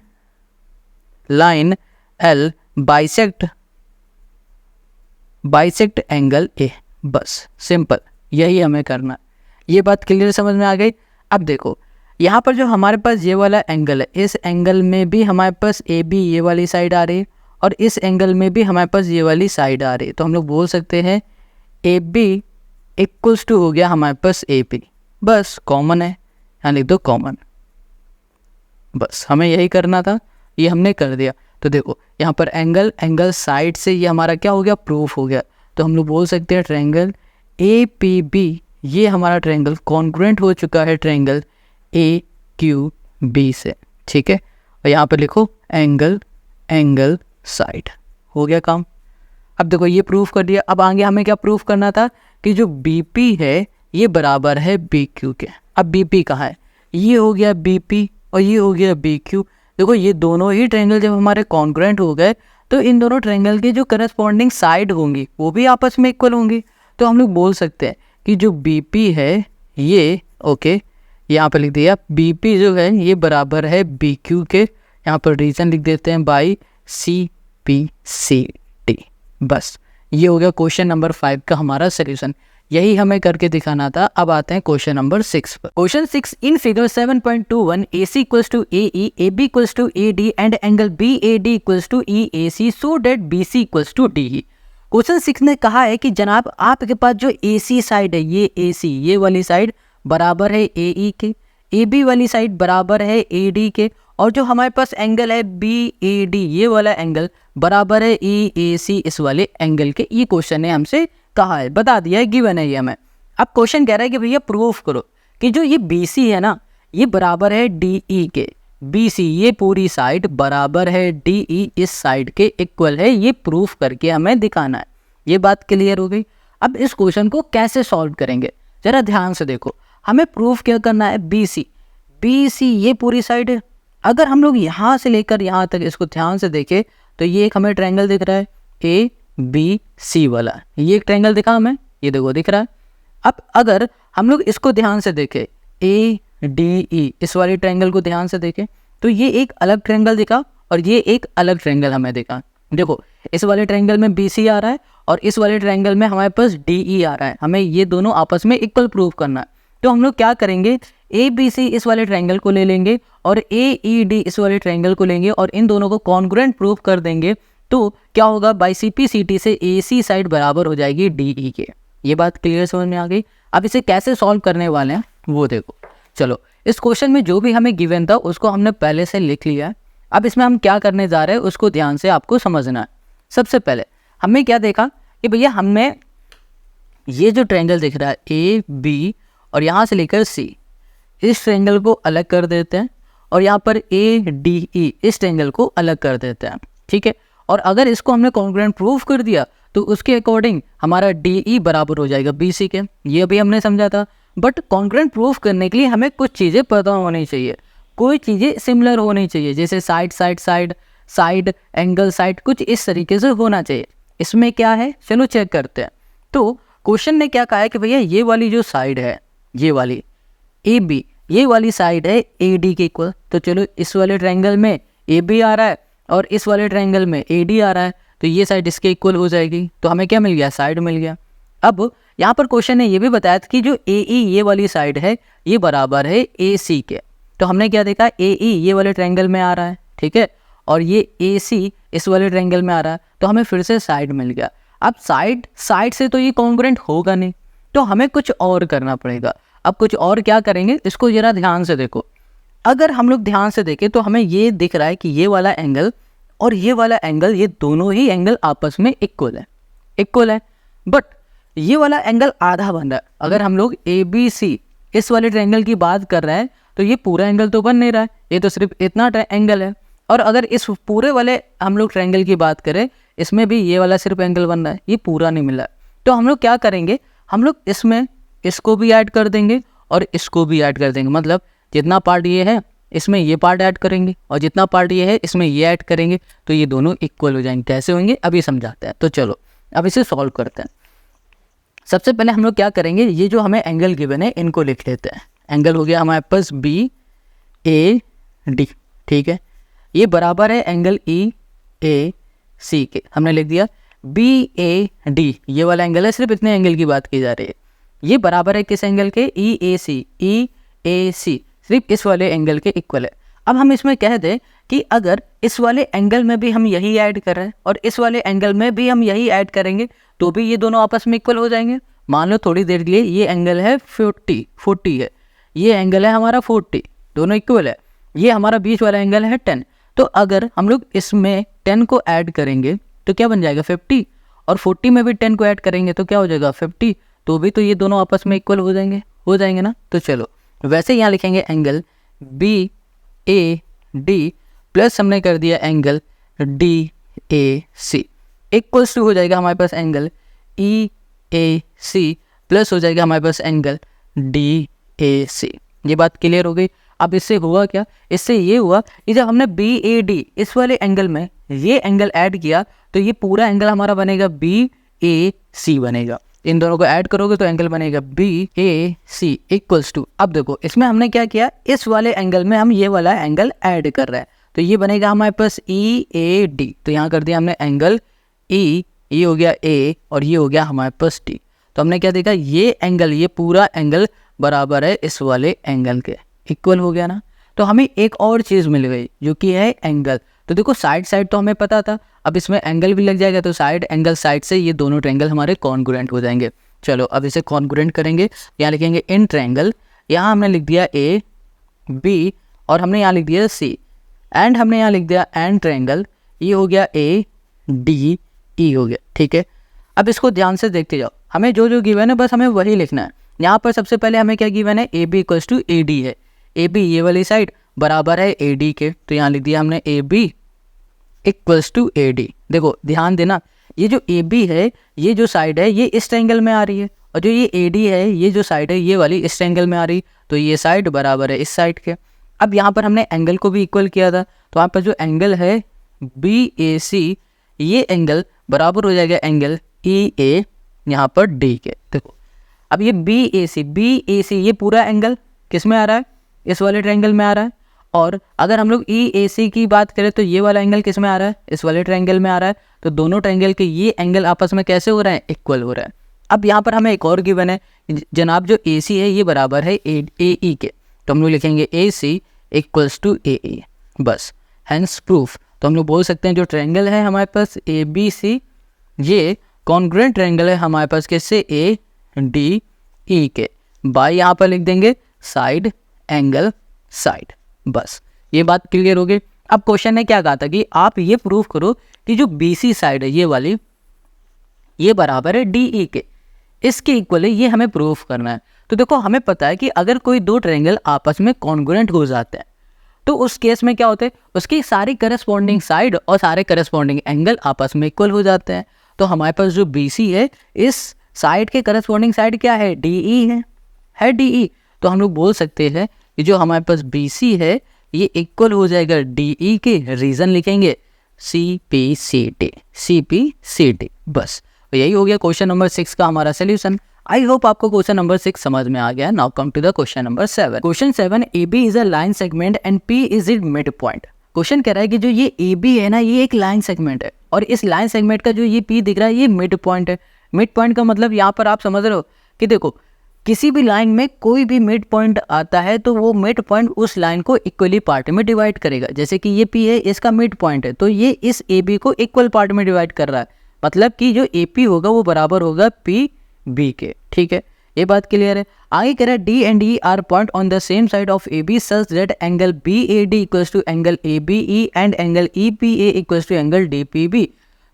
L bisect angle A। बस सिंपल, यही हमें करना है। ये बात क्लियर समझ में आ गई। अब देखो यहाँ पर जो हमारे पास ये वाला एंगल है, इस एंगल में भी हमारे पास AB ये वाली साइड आ रही है और इस एंगल में भी हमारे पास ये वाली साइड आ रही है। तो हम लोग बोल सकते हैं AB इक्वल्स टू हो गया हमारे पास AP। बस कॉमन है, यहाँ लिख दो कॉमन। बस हमें यही करना था, ये हमने कर दिया। तो देखो यहाँ पर एंगल साइड से ये हमारा क्या हो गया? प्रूफ हो गया। तो हम लोग बोल सकते हैं ट्रायंगल APB ये हमारा ट्रायंगल कॉन्ग्रुएंट हो चुका है ट्रायंगल AQB से। ठीक है, और यहाँ पर लिखो एंगल साइड। हो गया काम। अब देखो ये प्रूफ कर दिया। अब आगे हमें क्या प्रूफ करना था कि जो बीपी है ये बराबर है बीक्यू के। अब बीपी कहाँ है, ये हो गया बीपी और ये हो गया बीक्यू। देखो ये दोनों ही ट्रायंगल जब हमारे कॉन्ग्रुएंट हो गए तो इन दोनों ट्रायंगल की जो करस्पॉन्डिंग साइड होंगी वो भी आपस में इक्वल होंगी। तो हम लोग बोल सकते हैं कि जो बीपी है ये ओके, यहाँ पर लिख दिया बीपी जो है ये बराबर है बीक्यू के। यहाँ पर रीजन लिख देते हैं बाई CPCD। बस ये हो गया क्वेश्चन नंबर 5 का हमारा सोल्यूशन। यही हमें करके दिखाना था। अब आते हैं क्वेश्चन नंबर 6 पर। Question 6, in figure 7.21 AC equals to AE, AB equals to AD and angle BAD equals to EAC so that BC equals to DE। Question 6 ने कहा है कि जनाब आपके पास जो AC साइड है ये AC ये वाली साइड बराबर है AE के, AB वाली साइड बराबर है AD के, और जो हमारे पास एंगल है BAD ये वाला एंगल बराबर है EAC इस वाले एंगल के। ये क्वेश्चन ने हमसे कहा है, बता दिया है, गिवन है ये हमें। अब क्वेश्चन कह रहा है कि भैया प्रूफ करो कि जो ये BC है ना ये बराबर है DE के। BC ये पूरी साइड बराबर है DE इस साइड के इक्वल है, ये प्रूफ करके हमें दिखाना है। ये बात क्लियर हो गई। अब इस क्वेश्चन को कैसे सॉल्व करेंगे जरा ध्यान से देखो। हमें प्रूफ क्या करना है, BC ये पूरी साइड है। अगर हम लोग यहाँ से लेकर यहाँ तक इसको ध्यान से देखें तो ये एक हमें ट्रायंगल दिख रहा है ABC वाला, ये एक ट्रायंगल दिखा हमें, ये देखो दिख रहा है। अब अगर हम लोग इसको ध्यान से देखें ADE इस वाले ट्रायंगल को ध्यान से देखें तो ये एक अलग ट्रायंगल दिखा और ये एक अलग ट्रायंगल हमें दिखा। देखो इस वाले ट्रायंगल में BC आ रहा है और इस वाले ट्रायंगल में हमारे पास DE आ रहा है। हमें ये दोनों आपस में इक्वल प्रूफ करना है। तो हम लोग क्या करेंगे, ABC इस वाले ट्रायंगल को ले लेंगे और AED इस वाले ट्रायंगल को लेंगे और इन दोनों को कॉन्ग्रुएंट प्रूफ कर देंगे। तो क्या होगा, बाई CPCD से AC साइड बराबर हो जाएगी DE के। ये बात क्लियर समझ में आ गई। अब इसे कैसे सॉल्व करने वाले हैं वो देखो। चलो इस क्वेश्चन में जो भी हमें गिवन था उसको हमने पहले से लिख लिया है। अब इसमें हम क्या करने जा रहे हैं उसको ध्यान से आपको समझना है। सबसे पहले हमने क्या देखा कि भैया हमें ये जो ट्रायंगल दिख रहा है AB और यहाँ से लेकर C, इस ट्रायंगल को अलग कर देते हैं और यहाँ पर ADE इस ट्रायंगल को अलग कर देते हैं, ठीक है। और अगर इसको हमने कॉन्ग्रुएंट प्रूफ कर दिया तो उसके अकॉर्डिंग हमारा DE बराबर हो जाएगा BC के। ये अभी हमने समझा था। बट कॉन्ग्रुएंट प्रूफ करने के लिए हमें कुछ चीज़ें पता होनी चाहिए, कोई चीज़ें सिमिलर होनी चाहिए, जैसे साइड एंगल साइड, कुछ इस तरीके से होना चाहिए। इसमें क्या है चलो चेक करते हैं। तो क्वेश्चन ने क्या कहा है कि भैया ये वाली जो साइड है ये वाली AB ये वाली साइड है AD के इक्वल। तो चलो इस वाले ट्रायंगल में AB आ रहा है और इस वाले ट्रायंगल में AD आ रहा है, तो ये साइड इसके इक्वल हो जाएगी। तो हमें क्या मिल गया, साइड मिल गया। अब यहाँ पर क्वेश्चन ने ये भी बताया था कि जो AE ये वाली साइड है ये बराबर है AC के। तो हमने क्या देखा, AE ये वाले ट्रायंगल में आ रहा है, ठीक है, और ये AC इस वाले ट्रायंगल में आ रहा है, तो हमें फिर से साइड मिल गया। अब साइड से तो ये कॉन्ग्रुएंट होगा नहीं, तो हमें कुछ और करना पड़ेगा। अब कुछ और क्या करेंगे इसको जरा ध्यान से देखो। अगर हम लोग ध्यान से देखें तो हमें ये दिख रहा है कि ये वाला एंगल और ये वाला एंगल, ये दोनों ही एंगल आपस में इक्वल है। बट ये वाला एंगल आधा बन रहा है। अगर हम लोग ABC इस वाले ट्रायंगल की बात कर रहे हैं तो ये पूरा एंगल तो बन नहीं रहा है, ये तो सिर्फ इतना एंगल है। और अगर इस पूरे वाले हम लोग ट्रायंगल की बात करें इसमें भी ये वाला सिर्फ एंगल बन रहा है, ये पूरा नहीं मिला। तो हम लोग क्या करेंगे, हम लोग इसमें इसको भी ऐड कर देंगे और इसको भी ऐड कर देंगे। मतलब जितना पार्ट ये है इसमें ये पार्ट ऐड करेंगे और जितना पार्ट ये है इसमें ये ऐड करेंगे, तो ये दोनों इक्वल हो जाएंगे। कैसे होंगे अभी समझाते हैं। तो चलो अब इसे सॉल्व करते हैं। सबसे पहले हम लोग क्या करेंगे, ये जो हमें एंगल गिवन है इनको लिख लेते हैं। एंगल हो गया हमारे पास BAD, ठीक है, ये बराबर है एंगल EAC के। हमने लिख दिया BAD ये वाला एंगल है, सिर्फ इतने एंगल की बात की जा रही है। ये बराबर है किस एंगल के, EAC सिर्फ इस वाले एंगल के इक्वल है। अब हम इसमें कह दें कि अगर इस वाले एंगल में भी हम यही ऐड कर रहे हैं और इस वाले एंगल में भी हम यही ऐड करेंगे तो भी ये दोनों आपस में इक्वल हो जाएंगे। मान लो थोड़ी देर के लिए ये एंगल है 40 है, ये एंगल है हमारा 40, दोनों इक्वल है। ये हमारा बीच वाला एंगल है 10। तो अगर हम लोग इसमें 10 को ऐड करेंगे तो क्या बन जाएगा 50, और 40 में भी 10 को ऐड करेंगे तो क्या हो जाएगा 50, तो भी तो ये दोनों आपस में इक्वल हो जाएंगे ना। तो चलो वैसे यहाँ लिखेंगे एंगल BAD प्लस हमने कर दिया एंगल DAC। इक्वल्स टू हो जाएगा हमारे पास एंगल EAC प्लस हो जाएगा हमारे पास एंगल DAC। ये बात क्लियर हो गई। अब इससे हुआ क्या, इससे ये हुआ कि जब हमने BAD इस वाले एंगल में ये एंगल ऐड किया तो ये पूरा एंगल हमारा बनेगा BAC बनेगा। इन दोनों को ऐड करोगे तो एंगल बनेगा BAC इक्वल्स टू, अब देखो इसमें हमने क्या किया, इस वाले एंगल में हम ये वाला एंगल ऐड कर रहे हैं तो ये बनेगा हमारे पास EAD। तो यहाँ कर दिया हमने एंगल E, ये हो गया A और ये हो गया हमारे पास D। तो हमने क्या देखा, ये एंगल, ये पूरा एंगल बराबर है इस वाले एंगल के, इक्वल हो गया ना। तो हमें एक और चीज़ मिल गई जो कि है एंगल। तो देखो साइड साइड तो हमें पता था, अब इसमें एंगल भी लग जाएगा तो साइड एंगल साइड से ये दोनों ट्रायंगल हमारे कॉन्ग्रुएंट हो जाएंगे। चलो अब इसे कॉन्ग्रुएंट करेंगे, यहाँ लिखेंगे इन ट्रायंगल, यहाँ हमने लिख दिया A B और हमने यहाँ लिख दिया C एंड हमने यहाँ लिख दिया एंड ट्रायंगल, ये हो गया ADE हो गया। ठीक है, अब इसको ध्यान से देखते जाओ, हमें जो जो गिवन है बस हमें वही लिखना है। यहाँ पर सबसे पहले हमें क्या गिवन है, AB इक्वल्स टू AD है, AB ये वाली साइड बराबर है AD के, तो यहाँ लिख दिया हमने AB इक्वल्स टू AD। देखो ध्यान देना, ये जो AB है, ये जो साइड है ये इस ट्रायंगल में आ रही है और जो ये AD है, ये जो साइड है ये वाली इस ट्रायंगल में आ रही, तो ये साइड बराबर है इस साइड के। अब यहाँ पर हमने एंगल को भी इक्वल किया था, तो यहाँ पर जो एंगल है BAC, ये एंगल बराबर हो जाएगा एंगल EA यहाँ पर D के। देखो अब ये BAC ये पूरा एंगल किस में आ रहा है, इस वाले ट्रायंगल में आ रहा है। और अगर हम लोग EAC की बात करें तो ये वाला एंगल किस में आ रहा है, इस वाले ट्रायंगल में आ रहा है। तो दोनों ट्रायंगल के ये एंगल आपस में कैसे हो रहे हैं, इक्वल हो रहा है। अब यहाँ पर हमें एक और गिवन है जनाब, जो AC है ये बराबर है AE के, तो हम लोग लिखेंगे AC इक्वल्स टू AE, बस हैंस प्रूफ। तो हम लोग बोल सकते हैं जो ट्रायंगल है हमारे पास ABC, ये कॉन्ग्रुएंट ट्रायंगल है हमारे पास किससे, ADE के, बाय यहाँ पर लिख देंगे साइड एंगल साइड। बस ये बात क्लियर हो गई। अब क्वेश्चन ने क्या कहा था कि आप ये प्रूफ करो कि जो BC साइड है ये वाली, ये बराबर है DE के, इसके इक्वल है, ये हमें प्रूफ करना है। तो देखो हमें पता है कि अगर कोई दो ट्रायंगल आपस में कॉन्ग्रुएंट हो जाते हैं तो उस केस में क्या होता है, उसकी सारी करस्पॉन्डिंग साइड और सारे करस्पॉन्डिंग एंगल आपस में इक्वल हो जाते हैं। तो हमारे पास जो BC है, इस साइड के करस्पॉन्डिंग साइड क्या है, DE है DE। तो हम लोग बोल सकते हैं कि जो हमारे पास BC है ये इक्वल हो जाएगा DE के, रीज़न लिखेंगे CPCD। बस यही हो गया क्वेश्चन नंबर 6 का हमारा सोल्यूशन। आई होप आपको क्वेश्चन नंबर 6 समझ में आ गया। Now come to the question number 7। Question 7, AB is a line segment and P is it midpoint. Question कह रहा है कि जो ये AB है ना, ये एक लाइन सेगमेंट है और इस लाइन सेगमेंट का जो ये P दिख रहा है ये मिड पॉइंट है। मिड पॉइंट का मतलब यहाँ पर आप समझ रहे हो कि देखो किसी भी लाइन में कोई भी मिड पॉइंट आता है तो वो मिड पॉइंट उस लाइन को इक्वली पार्ट में डिवाइड करेगा। जैसे कि ये P है, इसका मिड पॉइंट है तो ये इस AB को इक्वल पार्ट में डिवाइड कर रहा है, मतलब कि जो AP होगा वो बराबर होगा PB के। ठीक है, ये बात क्लियर है। आगे कह रहा है D and E are point on the same side of AB such that angle BAD equals to angle ABE and angle EPA equals to angle DPB,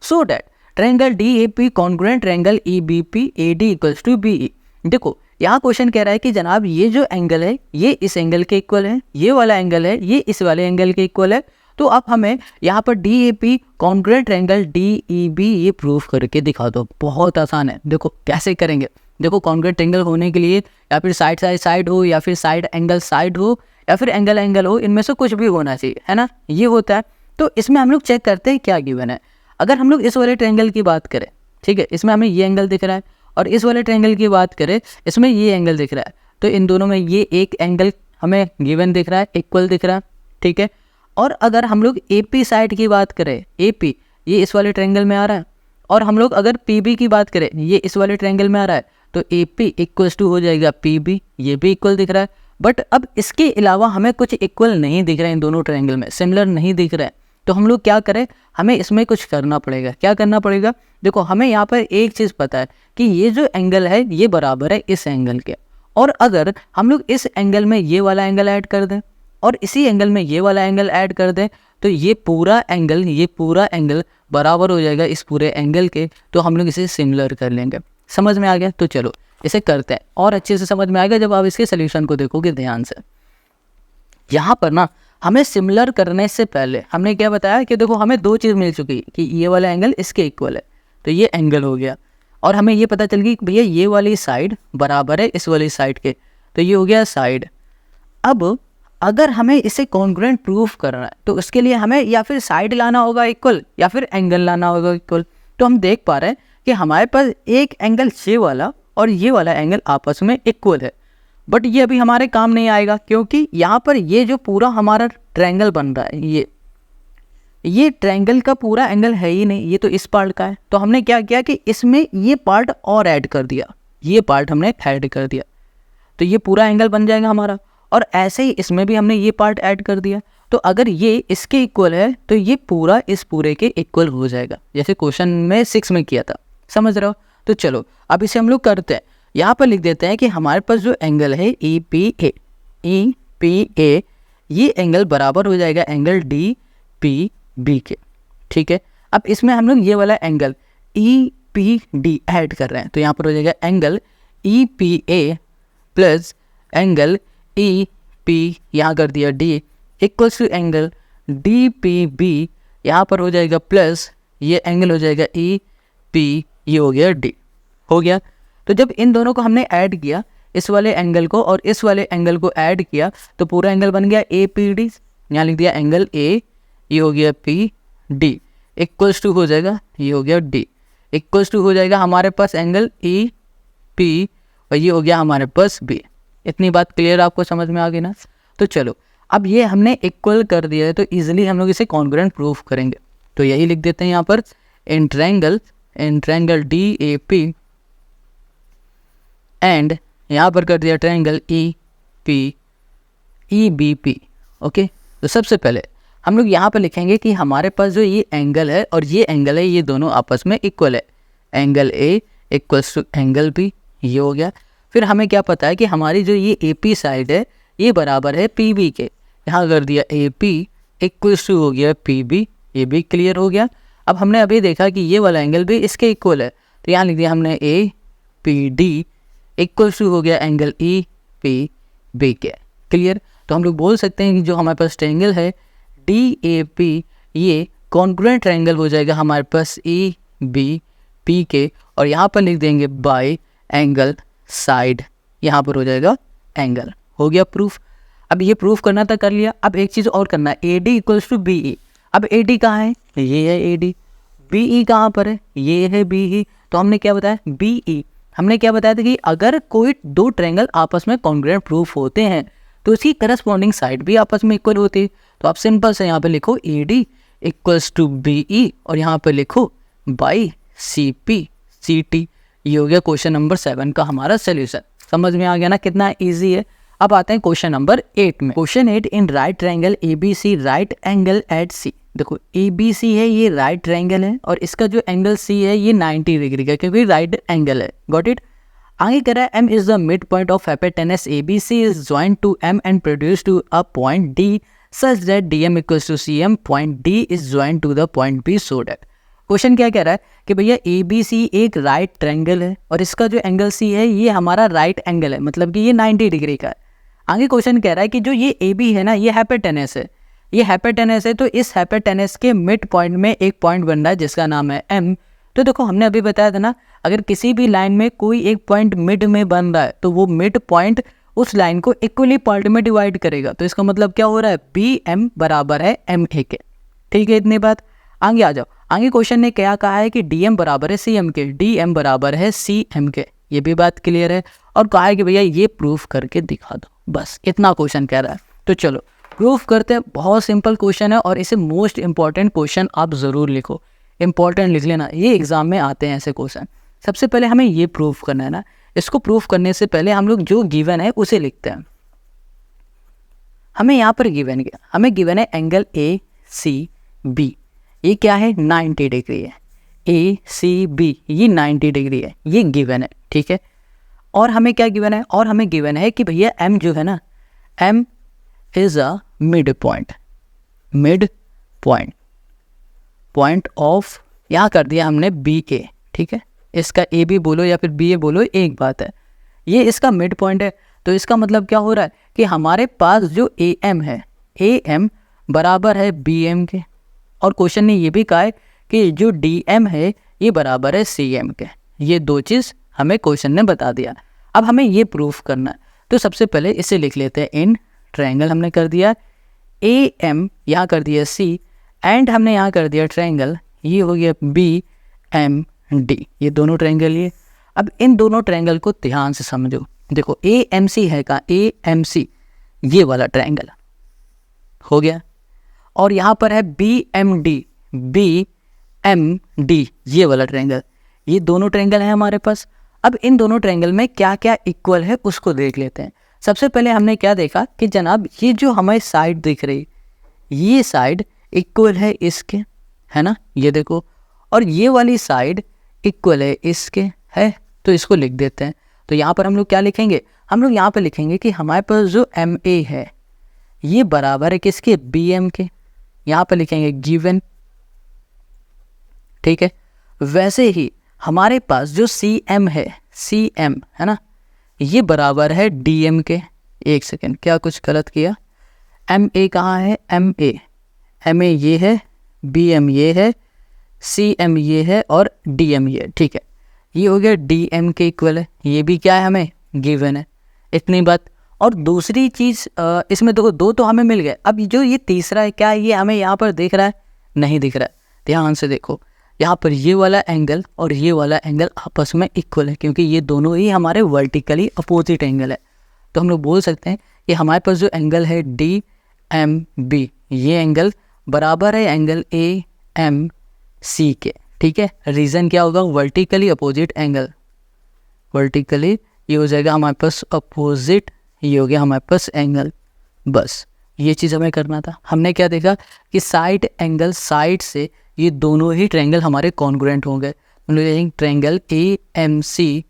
so that triangle DAP congruent triangle EBP AD equals to BE। देखो यहाँ question कह रहा है कि जनाब ये जो angle है ये इस एंगल के इक्वल है, ये वाला एंगल है ये इस वाले एंगल के इक्वल है। तो अब हमें यहाँ पर DAP कॉन्ग्रुएंट ट्रायंगल DEB ये प्रूफ करके दिखा दो। बहुत आसान है, देखो कैसे करेंगे। देखो कॉन्ग्रुएंट ट्रायंगल होने के लिए या फिर साइड साइड हो या फिर साइड एंगल साइड हो या फिर एंगल एंगल हो, इनमें से कुछ भी होना चाहिए, है ना, ये होता है। तो इसमें हम लोग चेक करते हैं क्या गिवन है। अगर हम लोग इस वाले ट्रायंगल की बात करें, ठीक है, इसमें हमें ये एंगल दिख रहा है और इस वाले ट्रायंगल की बात करें इसमें ये एंगल दिख रहा है, तो इन दोनों में ये एक एंगल हमें गिवन दिख रहा है, इक्वल दिख रहा है। ठीक है, और अगर हम लोग AP साइड की बात करें, AP ये इस वाले ट्रायंगल में आ रहा है और हम लोग अगर PB की बात करें ये इस वाले ट्रायंगल में आ रहा है, तो AP इक्वल्स टू हो जाएगा PB, ये भी इक्वल दिख रहा है। बट अब इसके अलावा हमें कुछ इक्वल नहीं दिख रहा है, इन दोनों ट्रायंगल में सिमिलर नहीं दिख रहा है। तो हम लोग क्या करें, हमें इसमें कुछ करना पड़ेगा। क्या करना पड़ेगा, देखो हमें यहाँ पर एक चीज़ पता है कि ये जो एंगल है ये बराबर है इस एंगल के, और अगर हम लोग इस एंगल में ये वाला एंगल ऐड कर दें और इसी एंगल में ये वाला एंगल ऐड कर दें तो ये पूरा एंगल बराबर हो जाएगा इस पूरे एंगल के। तो हम लोग इसे सिमिलर कर लेंगे। समझ में आ गया? तो चलो इसे करते हैं और अच्छे से समझ में आएगा जब आप इसके सोल्यूशन को देखोगे ध्यान से। यहाँ पर ना हमें सिमिलर करने से पहले हमने क्या बताया कि देखो हमें दो चीज़ मिल चुकी है कि ये वाला एंगल इसके इक्वल है तो ये एंगल हो गया। और हमें ये पता चल गई कि भैया ये वाली साइड बराबर है इस वाली साइड के, तो ये हो गया साइड। अब अगर हमें इसे कॉन्ग्रुएंट प्रूफ करना है तो उसके लिए हमें या फिर साइड लाना होगा इक्वल या फिर एंगल लाना होगा इक्वल। तो हम देख पा रहे हैं कि हमारे पास एक एंगल ये वाला और ये वाला एंगल आपस में इक्वल है, बट ये अभी हमारे काम नहीं आएगा क्योंकि यहाँ पर ये जो पूरा हमारा ट्रायंगल बन रहा है ये ट्रायंगल का पूरा एंगल है ही नहीं, ये तो इस पार्ट का है। तो हमने क्या किया कि इसमें ये पार्ट और ऐड कर दिया, ये पार्ट हमने ऐड कर दिया, तो ये पूरा एंगल बन जाएगा हमारा। और ऐसे ही इसमें भी हमने ये पार्ट ऐड कर दिया, तो अगर ये इसके इक्वल है तो ये पूरा इस पूरे के इक्वल हो जाएगा, जैसे क्वेश्चन में 6 में किया था, समझ रहे हो। तो चलो अब इसे हम लोग करते हैं। यहाँ पर लिख देते हैं कि हमारे पास जो एंगल है EPA, ये एंगल बराबर हो जाएगा एंगल DPB के, ठीक है। अब इसमें हम लोग ये वाला एंगल EPD ऐड कर रहे हैं, तो यहाँ पर हो जाएगा angle EPA plus angle EP यहाँ कर दिया D equals to angle DPB, यहाँ पर हो जाएगा प्लस ये एंगल हो जाएगा EP, ये हो गया D, हो गया। तो जब इन दोनों को हमने ऐड किया, इस वाले एंगल को और इस वाले एंगल को ऐड किया, तो पूरा एंगल बन गया APD, यहाँ लिख दिया एंगल A, ये हो गया PD इक्वल्स टू हो जाएगा ये हो गया D इक्वल्स टू हो जाएगा हमारे पास एंगल EP और ये हो गया हमारे पास B। इतनी बात क्लियर आपको समझ में आ गई ना। तो चलो अब ये हमने इक्वल कर दिया है तो इजीली हम लोग इसे कॉन्ग्रुएंट प्रूफ करेंगे, तो यही लिख देते हैं यहाँ पर इन ट्रायंगल DAP एंड यहाँ पर कर दिया ट्रायंगल EBP। ओके, तो सबसे पहले हम लोग यहाँ पर लिखेंगे कि हमारे पास जो ये एंगल है और ये एंगल है, ये दोनों आपस में इक्वल है, angle A equals to angle B, ये हो गया। फिर हमें क्या पता है कि हमारी जो ये AP साइड है ये बराबर है PB के, यहाँ कर दिया AP इक्वल्स टू हो गया PB, ये भी क्लियर हो गया। अब हमने अभी देखा कि ये वाला एंगल भी इसके इक्वल है, तो यहाँ लिख दिया हमने APD इक्वल्स टू हो गया एंगल EPB के, क्लियर। तो हम लोग बोल सकते हैं कि जो हमारे पास ट्रायंगल है DAP ये कॉन्ग्रुएंट ट्रायंगल हो जाएगा हमारे पास EBP के, और यहाँ पर लिख देंगे बाय एंगल साइड, यहाँ पर हो जाएगा एंगल, हो गया प्रूफ। अब ये प्रूफ करना था, कर लिया। अब एक चीज़ और करना है, AD इक्वल्स टू BE। अब AD कहाँ है, ये है AD, BE कहाँ पर है, ये है BE। तो हमने क्या बताया BE, हमने क्या बताया था कि अगर कोई दो ट्रायंगल आपस में कॉन्ग्रुएंट प्रूफ होते हैं तो उसकी करस्पॉन्डिंग साइड भी आपस में इक्वल होती है। तो आप सिंपल से यहाँ पे लिखो AD इक्वल्स टू BE और यहाँ पे लिखो बाई CP/CT, ये हो गया क्वेश्चन नंबर 7 का हमारा सोल्यूशन। समझ में आ गया ना कितना इजी है। अब आते हैं क्वेश्चन नंबर 8 में। Question 8, in right triangle ABC right angle at C। देखो ABC है ये राइट ट्रायंगल है और इसका जो एंगल C है ये 90 डिग्री का, क्योंकि राइट एंगल है, गॉट इट। आगे कह रहा है M is the midpoint of hypotenuse ABC is joint to M and produce to a point D such that DM equals to CM, point D is joined to the point B so that। Question क्या कह रहा है कि भैया ABC एक right triangle है और इसका जो एंगल C है ये हमारा राइट एंगल है, मतलब कि ये 90 डिग्री का है। आगे क्वेश्चन कह रहा है कि जो ये AB है ना, ये हाइपोटेनस है, ये हाइपोटेनस है, तो इस हाइपोटेनस के मिड पॉइंट में एक पॉइंट बन रहा है जिसका नाम है M। तो देखो हमने अभी बताया था ना, अगर किसी भी लाइन में कोई एक पॉइंट मिड में बन रहा है तो वो मिड पॉइंट उस लाइन को इक्वली पार्ट में डिवाइड करेगा। तो इसका मतलब क्या हो रहा है, BM बराबर है MA के, ठीक है। इतनी बात, आगे आ जाओ। आगे क्वेश्चन ने क्या कहा है कि DM बराबर है CM के, DM बराबर है CM के, ये भी बात क्लियर है। और कहा है कि भैया ये प्रूफ करके दिखा दो, बस इतना क्वेश्चन कह रहा है। तो चलो प्रूफ करते हैं। बहुत सिंपल क्वेश्चन है और इसे मोस्ट इंपॉर्टेंट क्वेश्चन आप ज़रूर लिखो, इंपॉर्टेंट लिख लेना, ये एग्जाम में आते हैं ऐसे क्वेश्चन। सबसे पहले हमें ये प्रूफ करना है ना, इसको प्रूफ करने से पहले हम लोग जो गिवन है उसे लिखते हैं। हमें यहाँ पर गिवन क्या, हमें गिवन है एंगल ACB, ये क्या है 90 डिग्री है, ACB ये 90 डिग्री है, ये गिवन है, ठीक है। और हमें क्या गिवन है, और हमें गिवन है कि भैया M जो है ना, M is a mid point, mid point, point of, यहाँ कर दिया हमने BA, ठीक है। इसका AB बोलो या फिर BA बोलो, एक बात है, ये इसका मिड पॉइंट है। तो इसका मतलब क्या हो रहा है कि हमारे पास जो AM है, AM बराबर है BM के। और क्वेश्चन ने ये भी कहा है कि जो DM है ये बराबर है CM के। ये दो चीज़ हमें क्वेश्चन ने बता दिया। अब हमें ये प्रूफ करना है, तो सबसे पहले इसे लिख लेते हैं। इन ट्रायंगल हमने कर दिया AM, यहाँ कर दिया C, एंड हमने यहाँ कर दिया ट्रायंगल, ये हो गया BMD। ये दोनों ट्रायंगल ये। अब इन दोनों ट्रायंगल को ध्यान से समझो। देखो AMC है का AMC, ये वाला ट्रायंगल हो गया, और यहाँ पर है BMD, BMD ये वाला ट्रायंगल। ये दोनों ट्रायंगल हैं हमारे पास। अब इन दोनों ट्रायंगल में क्या क्या इक्वल है उसको देख लेते हैं। सबसे पहले हमने क्या देखा कि जनाब ये जो हमारी साइड दिख रही, ये साइड इक्वल है इसके, है ना, ये देखो, और ये वाली साइड इक्वल है इसके, है, तो इसको लिख देते हैं। तो यहाँ पर हम लोग क्या लिखेंगे, हम लोग यहाँ पर लिखेंगे कि हमारे पास जो MA है ये बराबर है किसके, BM के। यहाँ पर लिखेंगे गिवन, ठीक है। वैसे ही हमारे पास जो CM है, CM है ना, ये बराबर है DM के। एक सेकेंड, क्या कुछ गलत किया, MA कहाँ है, MA ये है, BM ये है, CM ये है और DM ये, ठीक है। ये हो गया DM के इक्वल है, ये भी क्या है हमें गिवन है, इतनी बात। और दूसरी चीज़ इसमें देखो दो तो हमें मिल गए। अब जो ये तीसरा है, क्या ये हमें यहाँ पर दिख रहा है, नहीं दिख रहा है। ध्यान से देखो, यहाँ पर ये वाला एंगल और ये वाला एंगल आपस में इक्वल है, क्योंकि ये दोनों ही हमारे वर्टिकली अपोजिट एंगल है। तो हम लोग बोल सकते हैं कि हमारे पास जो एंगल है DMB, ये एंगल बराबर है एंगल AMC के, ठीक है। रीज़न क्या होगा, वर्टिकली अपोजिट एंगल, वर्टिकली ये हो जाएगा हमारे पास अपोजिट, ये हो गया हमारे पास एंगल। बस ये चीज़ हमें करना था। हमने क्या देखा कि साइड एंगल, साइड से ये दोनों ही ट्रायंगल हमारे कॉन्ग्रुएंट होंगे। मतलब ट्रायंगल AMC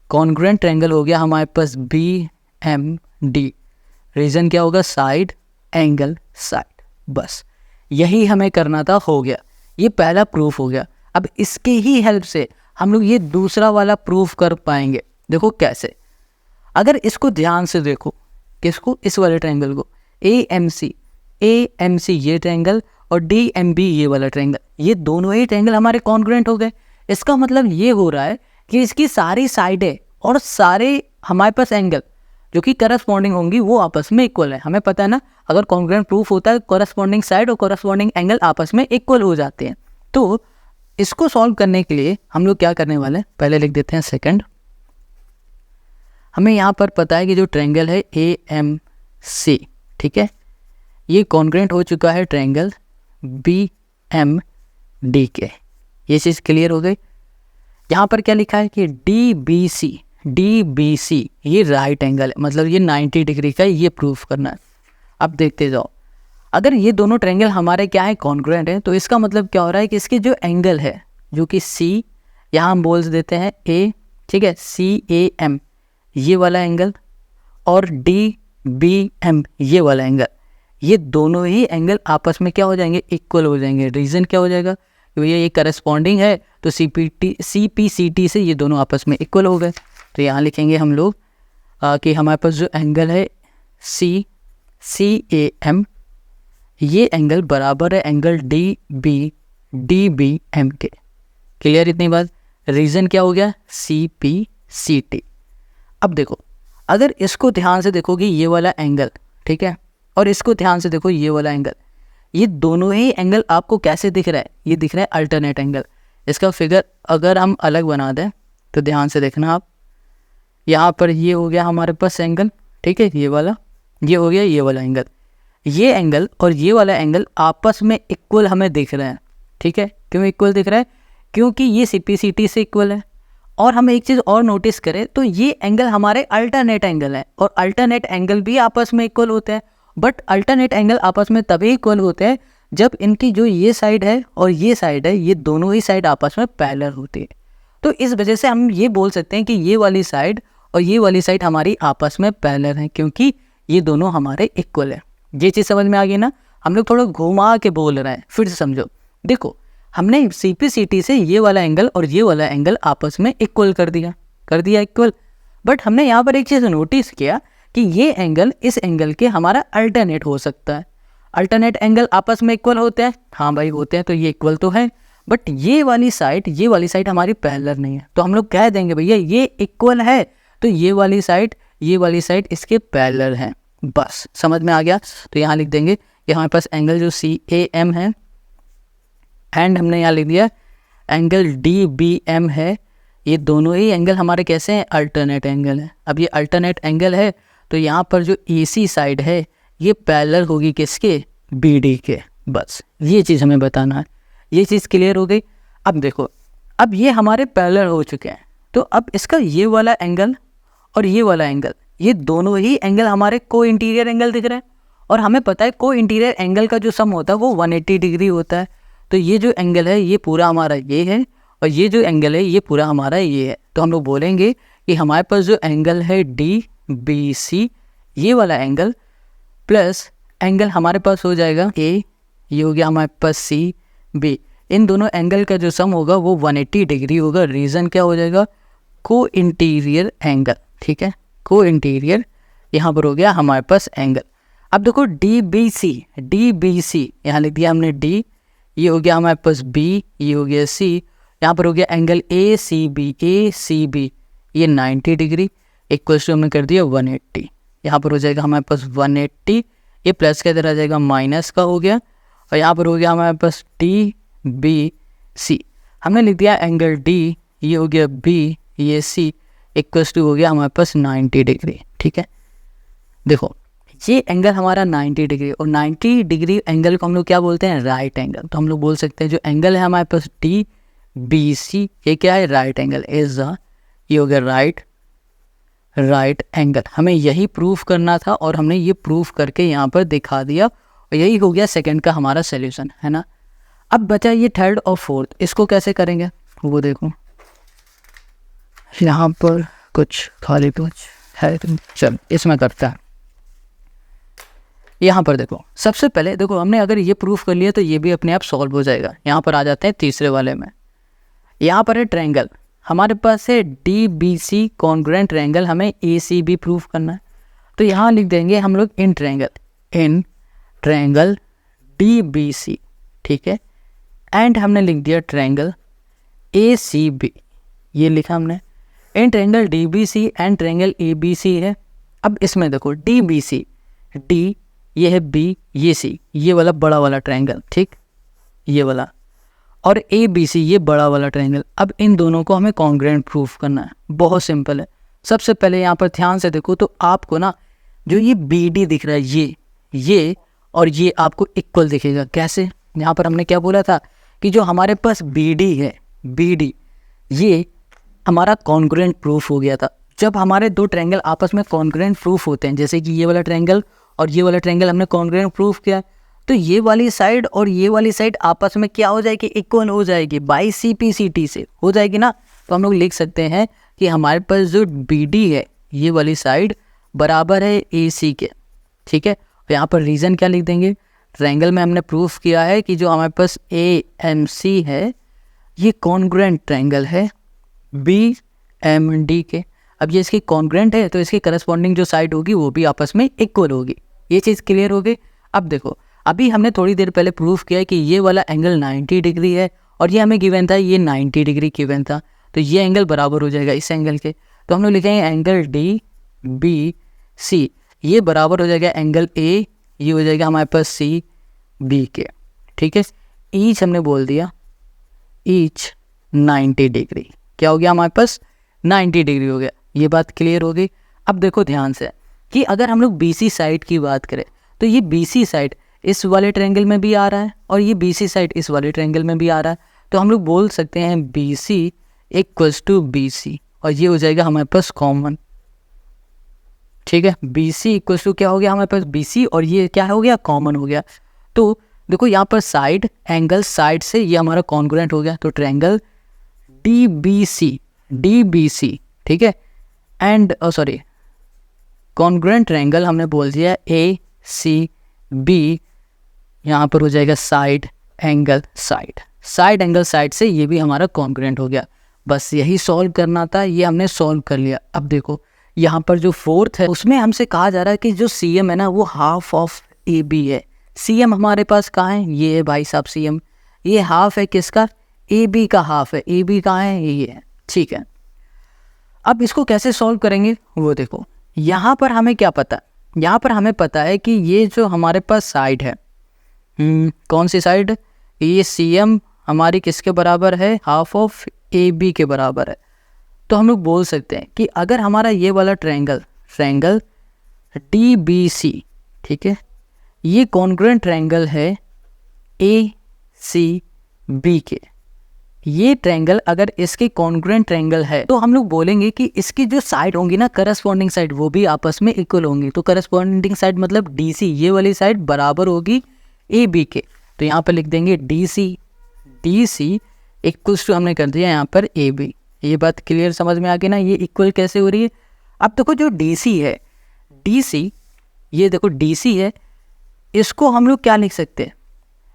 कॉन्ग्रुएंट ट्रायंगल हो गया हमारे पास BMD। रीज़न क्या होगा, साइड एंगल साइड। बस यही हमें करना था, हो गया। ये पहला प्रूफ हो गया। अब इसके ही हेल्प से हम लोग ये दूसरा वाला प्रूफ कर पाएंगे। देखो कैसे, अगर इसको ध्यान से देखो, किसको, इस वाले ट्रायंगल को, AMC ये ट्रायंगल और DMB ये वाला ट्रायंगल, ये दोनों ही ट्रायंगल हमारे कॉन्ग्रुएंट हो गए। इसका मतलब ये हो रहा है कि इसकी सारी साइडें और सारे हमारे पास एंगल जो कि करस्पॉन्डिंग होंगी वो आपस में इक्वल है। हमें पता है ना, अगर कॉन्ग्रुएंट प्रूफ होता है करस्पॉन्डिंग साइड और करस्पॉन्डिंग एंगल आपस में इक्वल हो जाते हैं। तो इसको सॉल्व करने के लिए हम लोग क्या करने वाले हैं, पहले लिख देते हैं सेकंड। हमें यहाँ पर पता है कि जो ट्रायंगल है AMC, ठीक है, ये कॉन्ग्रुएंट हो चुका है ट्रायंगल BMD के। ये चीज़ क्लियर हो गई। यहाँ पर क्या लिखा है कि DBC ये राइट एंगल है, मतलब ये 90 डिग्री का, ये प्रूफ करना है। अब देखते जाओ, अगर ये दोनों ट्रायंगल हमारे क्या है, कॉन्ग्रुएंट है, तो इसका मतलब क्या हो रहा है कि इसके जो एंगल है, जो कि C, यहाँ हम बोल देते हैं A, ठीक है, CAM ये वाला एंगल और DBM ये वाला एंगल, ये दोनों ही एंगल आपस में क्या हो जाएंगे, इक्वल हो जाएंगे। रीज़न क्या हो जाएगा, क्योंकि ये करस्पॉन्डिंग है, तो CPCT से ये दोनों आपस में इक्वल हो गए। तो यहाँ लिखेंगे हम लोग कि हमारे पास जो एंगल है CAM, ये एंगल बराबर है एंगल DBM के। क्लियर इतनी बात। रीज़न क्या हो गया, CPCT। अब देखो, अगर इसको ध्यान से देखोगे ये वाला एंगल, ठीक है, और इसको ध्यान से देखो ये वाला एंगल, ये दोनों ही एंगल आपको कैसे दिख रहा है, ये दिख रहा है अल्टरनेट एंगल। इसका फिगर अगर हम अलग बना दें तो ध्यान से देखना आप, यहाँ पर ये हो गया हमारे पास एंगल, ठीक है, ये वाला, ये हो गया ये वाला एंगल। ये एंगल और ये वाला एंगल आपस में इक्वल हमें दिख रहे हैं, ठीक है। क्यों इक्वल दिख रहा है, क्योंकि ये CPCT से इक्वल है। और हम एक चीज़ और नोटिस करें तो ये एंगल हमारे अल्टरनेट एंगल है, और अल्टरनेट एंगल भी आपस में इक्वल होते हैं। बट अल्टरनेट एंगल आपस में तभी इक्वल होते हैं जब इनकी जो ये साइड है और ये साइड है, ये दोनों ही साइड आपस में पैरेलल होती है। तो इस वजह से हम ये बोल सकते हैं कि ये वाली साइड और ये वाली साइड हमारी आपस में पैरेलल है, क्योंकि ये दोनों हमारे इक्वल है। ये चीज़ समझ में आ गई ना। हम लोग थोड़ा घुमा के बोल रहे हैं, फिर से समझो। देखो, हमने CPCT से ये वाला एंगल और ये वाला एंगल आपस में इक्वल कर दिया इक्वल। बट हमने यहाँ पर एक चीज़ नोटिस किया कि ये एंगल इस एंगल के हमारा अल्टरनेट हो सकता है। अल्टरनेट एंगल आपस में इक्वल होते हैं, हाँ भाई होते हैं, तो ये इक्वल तो है। बट ये वाली साइड हमारी पैरेलल नहीं है, तो हम लोग कह देंगे भैया ये इक्वल है, तो ये वाली साइड इसके पैरेलल है। बस समझ में आ गया। तो यहाँ लिख देंगे कि हमारे पास एंगल जो CAM है एंड हमने यहाँ लिख दिया एंगल DBM है, ये दोनों ही एंगल हमारे कैसे हैं, अल्टरनेट एंगल है। अब ये अल्टरनेट एंगल है तो यहाँ पर जो AC साइड है ये पैरेलल होगी किसके, BD के। बस ये चीज़ हमें बताना है, ये चीज़ क्लियर हो गई। अब देखो, अब ये हमारे पैरेलल हो चुके हैं, तो अब इसका ये वाला एंगल और ये वाला एंगल, ये दोनों ही एंगल हमारे को इंटीरियर एंगल दिख रहे हैं, और हमें पता है को इंटीरियर एंगल का जो सम होता है वो 180 डिग्री होता है। तो ये जो एंगल है ये पूरा हमारा ये है, और ये जो एंगल है ये पूरा हमारा ये है। तो हम लोग बोलेंगे कि हमारे पास जो एंगल है DBC, ये वाला एंगल प्लस एंगल हमारे पास हो जाएगा A, ये हो गया हमारे पास CB, इन दोनों एंगल का जो सम होगा वो 180 डिग्री होगा। रीज़न क्या हो जाएगा, को इंटीरियर एंगल। ठीक है, को इंटीरियर यहाँ पर हो गया हमारे पास एंगल। अब देखो DBC यहाँ लिख दिया हमने D, ये हो गया हमारे पास B, ये हो गया C, यहाँ पर हो गया एंगल ACB, ये 90 डिग्री इक्वल्स टू हमने कर दिया 180, यहाँ पर हो जाएगा हमारे पास 180, ये प्लस के इधर आ जाएगा माइनस का हो गया, और यहाँ पर हो गया हमारे पास DBC, हमने लिख दिया एंगल D, ये हो गया B, ये C इक्वल्स टू हो गया हमारे पास 90 डिग्री। ठीक है, देखो ये एंगल हमारा 90 डिग्री, और 90 डिग्री एंगल को हम लोग क्या बोलते हैं, राइट एंगल। तो हम लोग बोल सकते हैं जो एंगल है हमारे पास DBC, ये क्या है, राइट एंगल इज द, ये हो गया राइट एंगल। हमें यही प्रूफ करना था और हमने ये प्रूफ करके यहाँ पर दिखा दिया, और यही हो गया सेकंड का हमारा सॉल्यूशन, है ना। अब बचा ये थर्ड और फोर्थ, इसको कैसे करेंगे वो देखो, यहाँ पर कुछ खाली कुछ है, चल इसमें करता है। यहाँ पर देखो, सबसे पहले देखो हमने अगर ये प्रूफ कर लिया तो ये भी अपने आप सॉल्व हो जाएगा। यहाँ पर आ जाते हैं तीसरे वाले में, यहाँ पर है ट्रायंगल, हमारे पास है DBC कॉन्ग्रुएंट ट्रायंगल, हमें ACB प्रूफ करना है। तो यहाँ लिख देंगे हम लोग इन ट्रायंगल DBC, ठीक है, एंड हमने लिख दिया ट्रायंगल ACB, ये लिखा हमने in triangle DBC and triangle ABC है। अब इसमें देखो DBC, D ये है B, ये C, ये वाला बड़ा वाला ट्रायंगल, ठीक, ये वाला, और ABC ये बड़ा वाला ट्रायंगल। अब इन दोनों को हमें कॉन्ग्रुएंट प्रूफ करना है, बहुत सिंपल है। सबसे पहले यहाँ पर ध्यान से देखो तो आपको ना जो ये BD दिख रहा है, ये और ये आपको इक्वल दिखेगा। कैसे, यहाँ पर हमने क्या बोला था कि जो हमारे पास BD है, BD ये हमारा कॉन्ग्रुएंट प्रूफ हो गया था। जब हमारे दो ट्रायंगल आपस में कॉन्ग्रुएंट प्रूफ होते हैं, जैसे कि ये वाला ट्रायंगल और ये वाला ट्रायंगल हमने कॉन्ग्रुएंट प्रूफ किया, तो ये वाली साइड और ये वाली साइड आपस में क्या हो जाएगी, इक्वल हो जाएगी, बाई CPCT से हो जाएगी ना। तो हम लोग लिख सकते हैं कि हमारे पास जो BD है ये वाली साइड बराबर है AC के, ठीक है। तो यहाँ पर रीज़न क्या लिख देंगे, ट्रायंगल में हमने प्रूफ किया है कि जो हमारे पास AMC है ये कॉन्ग्रुएंट ट्रायंगल है BMD के। अब ये इसकी कॉन्ग्रुएंट है तो इसकी करस्पॉन्डिंग जो साइड होगी वो भी आपस में इक्वल होगी। ये चीज़ क्लियर हो गई। अब देखो, अभी हमने थोड़ी देर पहले प्रूफ किया है कि ये वाला एंगल 90 डिग्री है और ये हमें गिवन था ये 90 डिग्री गिवन था, तो ये एंगल बराबर हो जाएगा इस एंगल के। तो हम लोग लिखेंगे एंगल DBC ये बराबर हो जाएगा एंगल A, ये हो जाएगा हमारे पास CB के, ठीक है। ईच हमने बोल दिया, ईच 90 डिग्री, क्या हो गया हमारे पास 90 डिग्री हो गया। ये बात क्लियर हो गई। अब देखो ध्यान से कि अगर हम लोग BC साइड की बात करें तो ये BC साइड इस वाले ट्रायंगल में भी आ रहा है और ये BC साइड इस वाले ट्रायंगल में भी आ रहा है। तो हम लोग बोल सकते हैं BC इक्वल्स टू BC, और ये हो जाएगा हमारे पास कॉमन, ठीक है। BC इक्वल्स टू क्या हो गया हमारे पास BC, और ये क्या हो गया, कॉमन हो गया। तो देखो यहाँ पर साइड एंगल साइड से ये हमारा कॉन्ग्रुएंट हो गया, तो ट्रायंगल DBC, ठीक है, एंड सॉरी कॉन्ग्रुएंट ट्रायंगल हमने बोल दिया ACB, यहाँ पर हो जाएगा साइड एंगल साइड से ये भी हमारा कॉन्ग्रुएंट हो गया। बस यही सॉल्व करना था, ये हमने सॉल्व कर लिया। अब देखो यहाँ पर जो फोर्थ है उसमें हमसे कहा जा रहा है कि जो CM है ना वो हाफ ऑफ AB है। CM हमारे पास कहाँ है, ये है भाई साहब CM, ये हाफ है किसका, ए बी का हाफ है, ए बी कहाँ है, ये है, ठीक है। अब इसको कैसे सॉल्व करेंगे वो देखो, यहाँ पर हमें क्या पता है, यहाँ पर हमें पता है कि ये जो हमारे पास साइड है, कौन सी साइड, ये सी एम हमारी किसके बराबर है, हाफ ऑफ ए बी के बराबर है। तो हम लोग बोल सकते हैं कि अगर हमारा ये वाला ट्रायंगल डी बी सी, ठीक है, ये कॉन्ग्रुएंट ट्रायंगल है ए सी बी के, ये ट्रायंगल अगर इसके कॉन्ग्रुएंट ट्रायंगल है तो हम लोग बोलेंगे कि इसकी जो साइड होंगी ना, करस्पॉन्डिंग साइड, वो भी आपस में इक्वल होंगी। तो करस्पॉन्डिंग साइड मतलब डी सी, ये वाली साइड बराबर होगी ए बी के। तो यहाँ पर लिख देंगे डी सी इक्वल्स टू, हमने कर दिया यहाँ पर ए बी। ये बात क्लियर समझ में आ गई ना, ये इक्वल कैसे हो रही है। अब देखो जो डी सी है, ये देखो डी सी है, इसको हम लोग क्या लिख सकते हैं,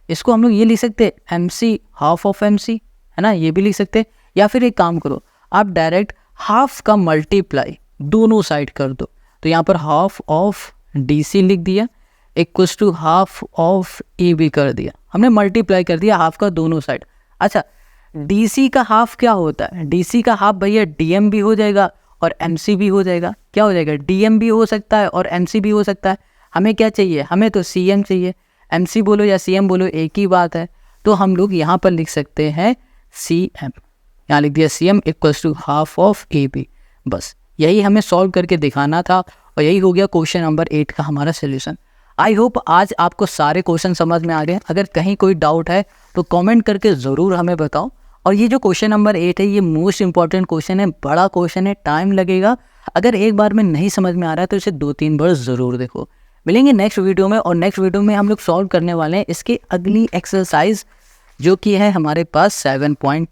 इसको हम लोग ये लिख सकते हैं M C, half of M C, है ना, ये भी लिख सकते हैं। या फिर एक काम करो, आप डायरेक्ट हाफ का मल्टीप्लाई दोनों साइड कर दो। तो यहाँ पर हाफ ऑफ डी सी लिख दिया equals to half of A B कर दिया, हमने मल्टीप्लाई कर दिया हाफ का दोनों साइड। अच्छा, डी सी का हाफ क्या होता है, डी सी का हाफ भैया डी एम भी हो जाएगा और एम सी भी हो जाएगा। क्या हो जाएगा, डी एम भी हो सकता है और एम सी भी हो सकता है। हमें क्या चाहिए, हमें तो सी एम चाहिए, एम सी बोलो या सी एम बोलो एक ही बात है। तो हम लोग यहाँ पर लिख सकते हैं सी एम, यहाँ लिख दिया C M equals to half of A B. बस यही हमें सॉल्व करके दिखाना था और यही हो गया क्वेश्चन नंबर 8 का हमारा सोल्यूशन। आई होप आज आपको सारे क्वेश्चन समझ में आ गए। अगर कहीं कोई डाउट है तो कमेंट करके ज़रूर हमें बताओ। और ये जो क्वेश्चन नंबर 8 है, ये मोस्ट इंपॉर्टेंट क्वेश्चन है, बड़ा क्वेश्चन है, टाइम लगेगा। अगर एक बार में नहीं समझ में आ रहा है तो इसे 2-3 बार ज़रूर देखो। मिलेंगे नेक्स्ट वीडियो में, और नेक्स्ट वीडियो में हम लोग सॉल्व करने वाले हैं इसके अगली एक्सरसाइज, जो कि है हमारे पास 7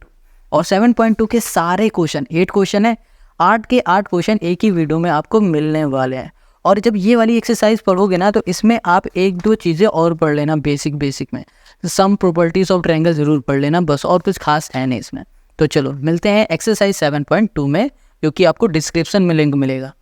और 7.2 के सारे क्वेश्चन, 8 क्वेश्चन है, 8 के 8 क्वेश्चन एक ही वीडियो में आपको मिलने वाले हैं। और जब ये वाली एक्सरसाइज पढ़ोगे ना, तो इसमें आप 1-2 चीज़ें और पढ़ लेना बेसिक में, सम प्रॉपर्टीज ऑफ ट्रायंगल ज़रूर पढ़ लेना, बस और कुछ खास है नहीं इसमें। तो चलो मिलते हैं एक्सरसाइज 7.2 में, जो कि आपको डिस्क्रिप्शन में लिंक मिलेगा।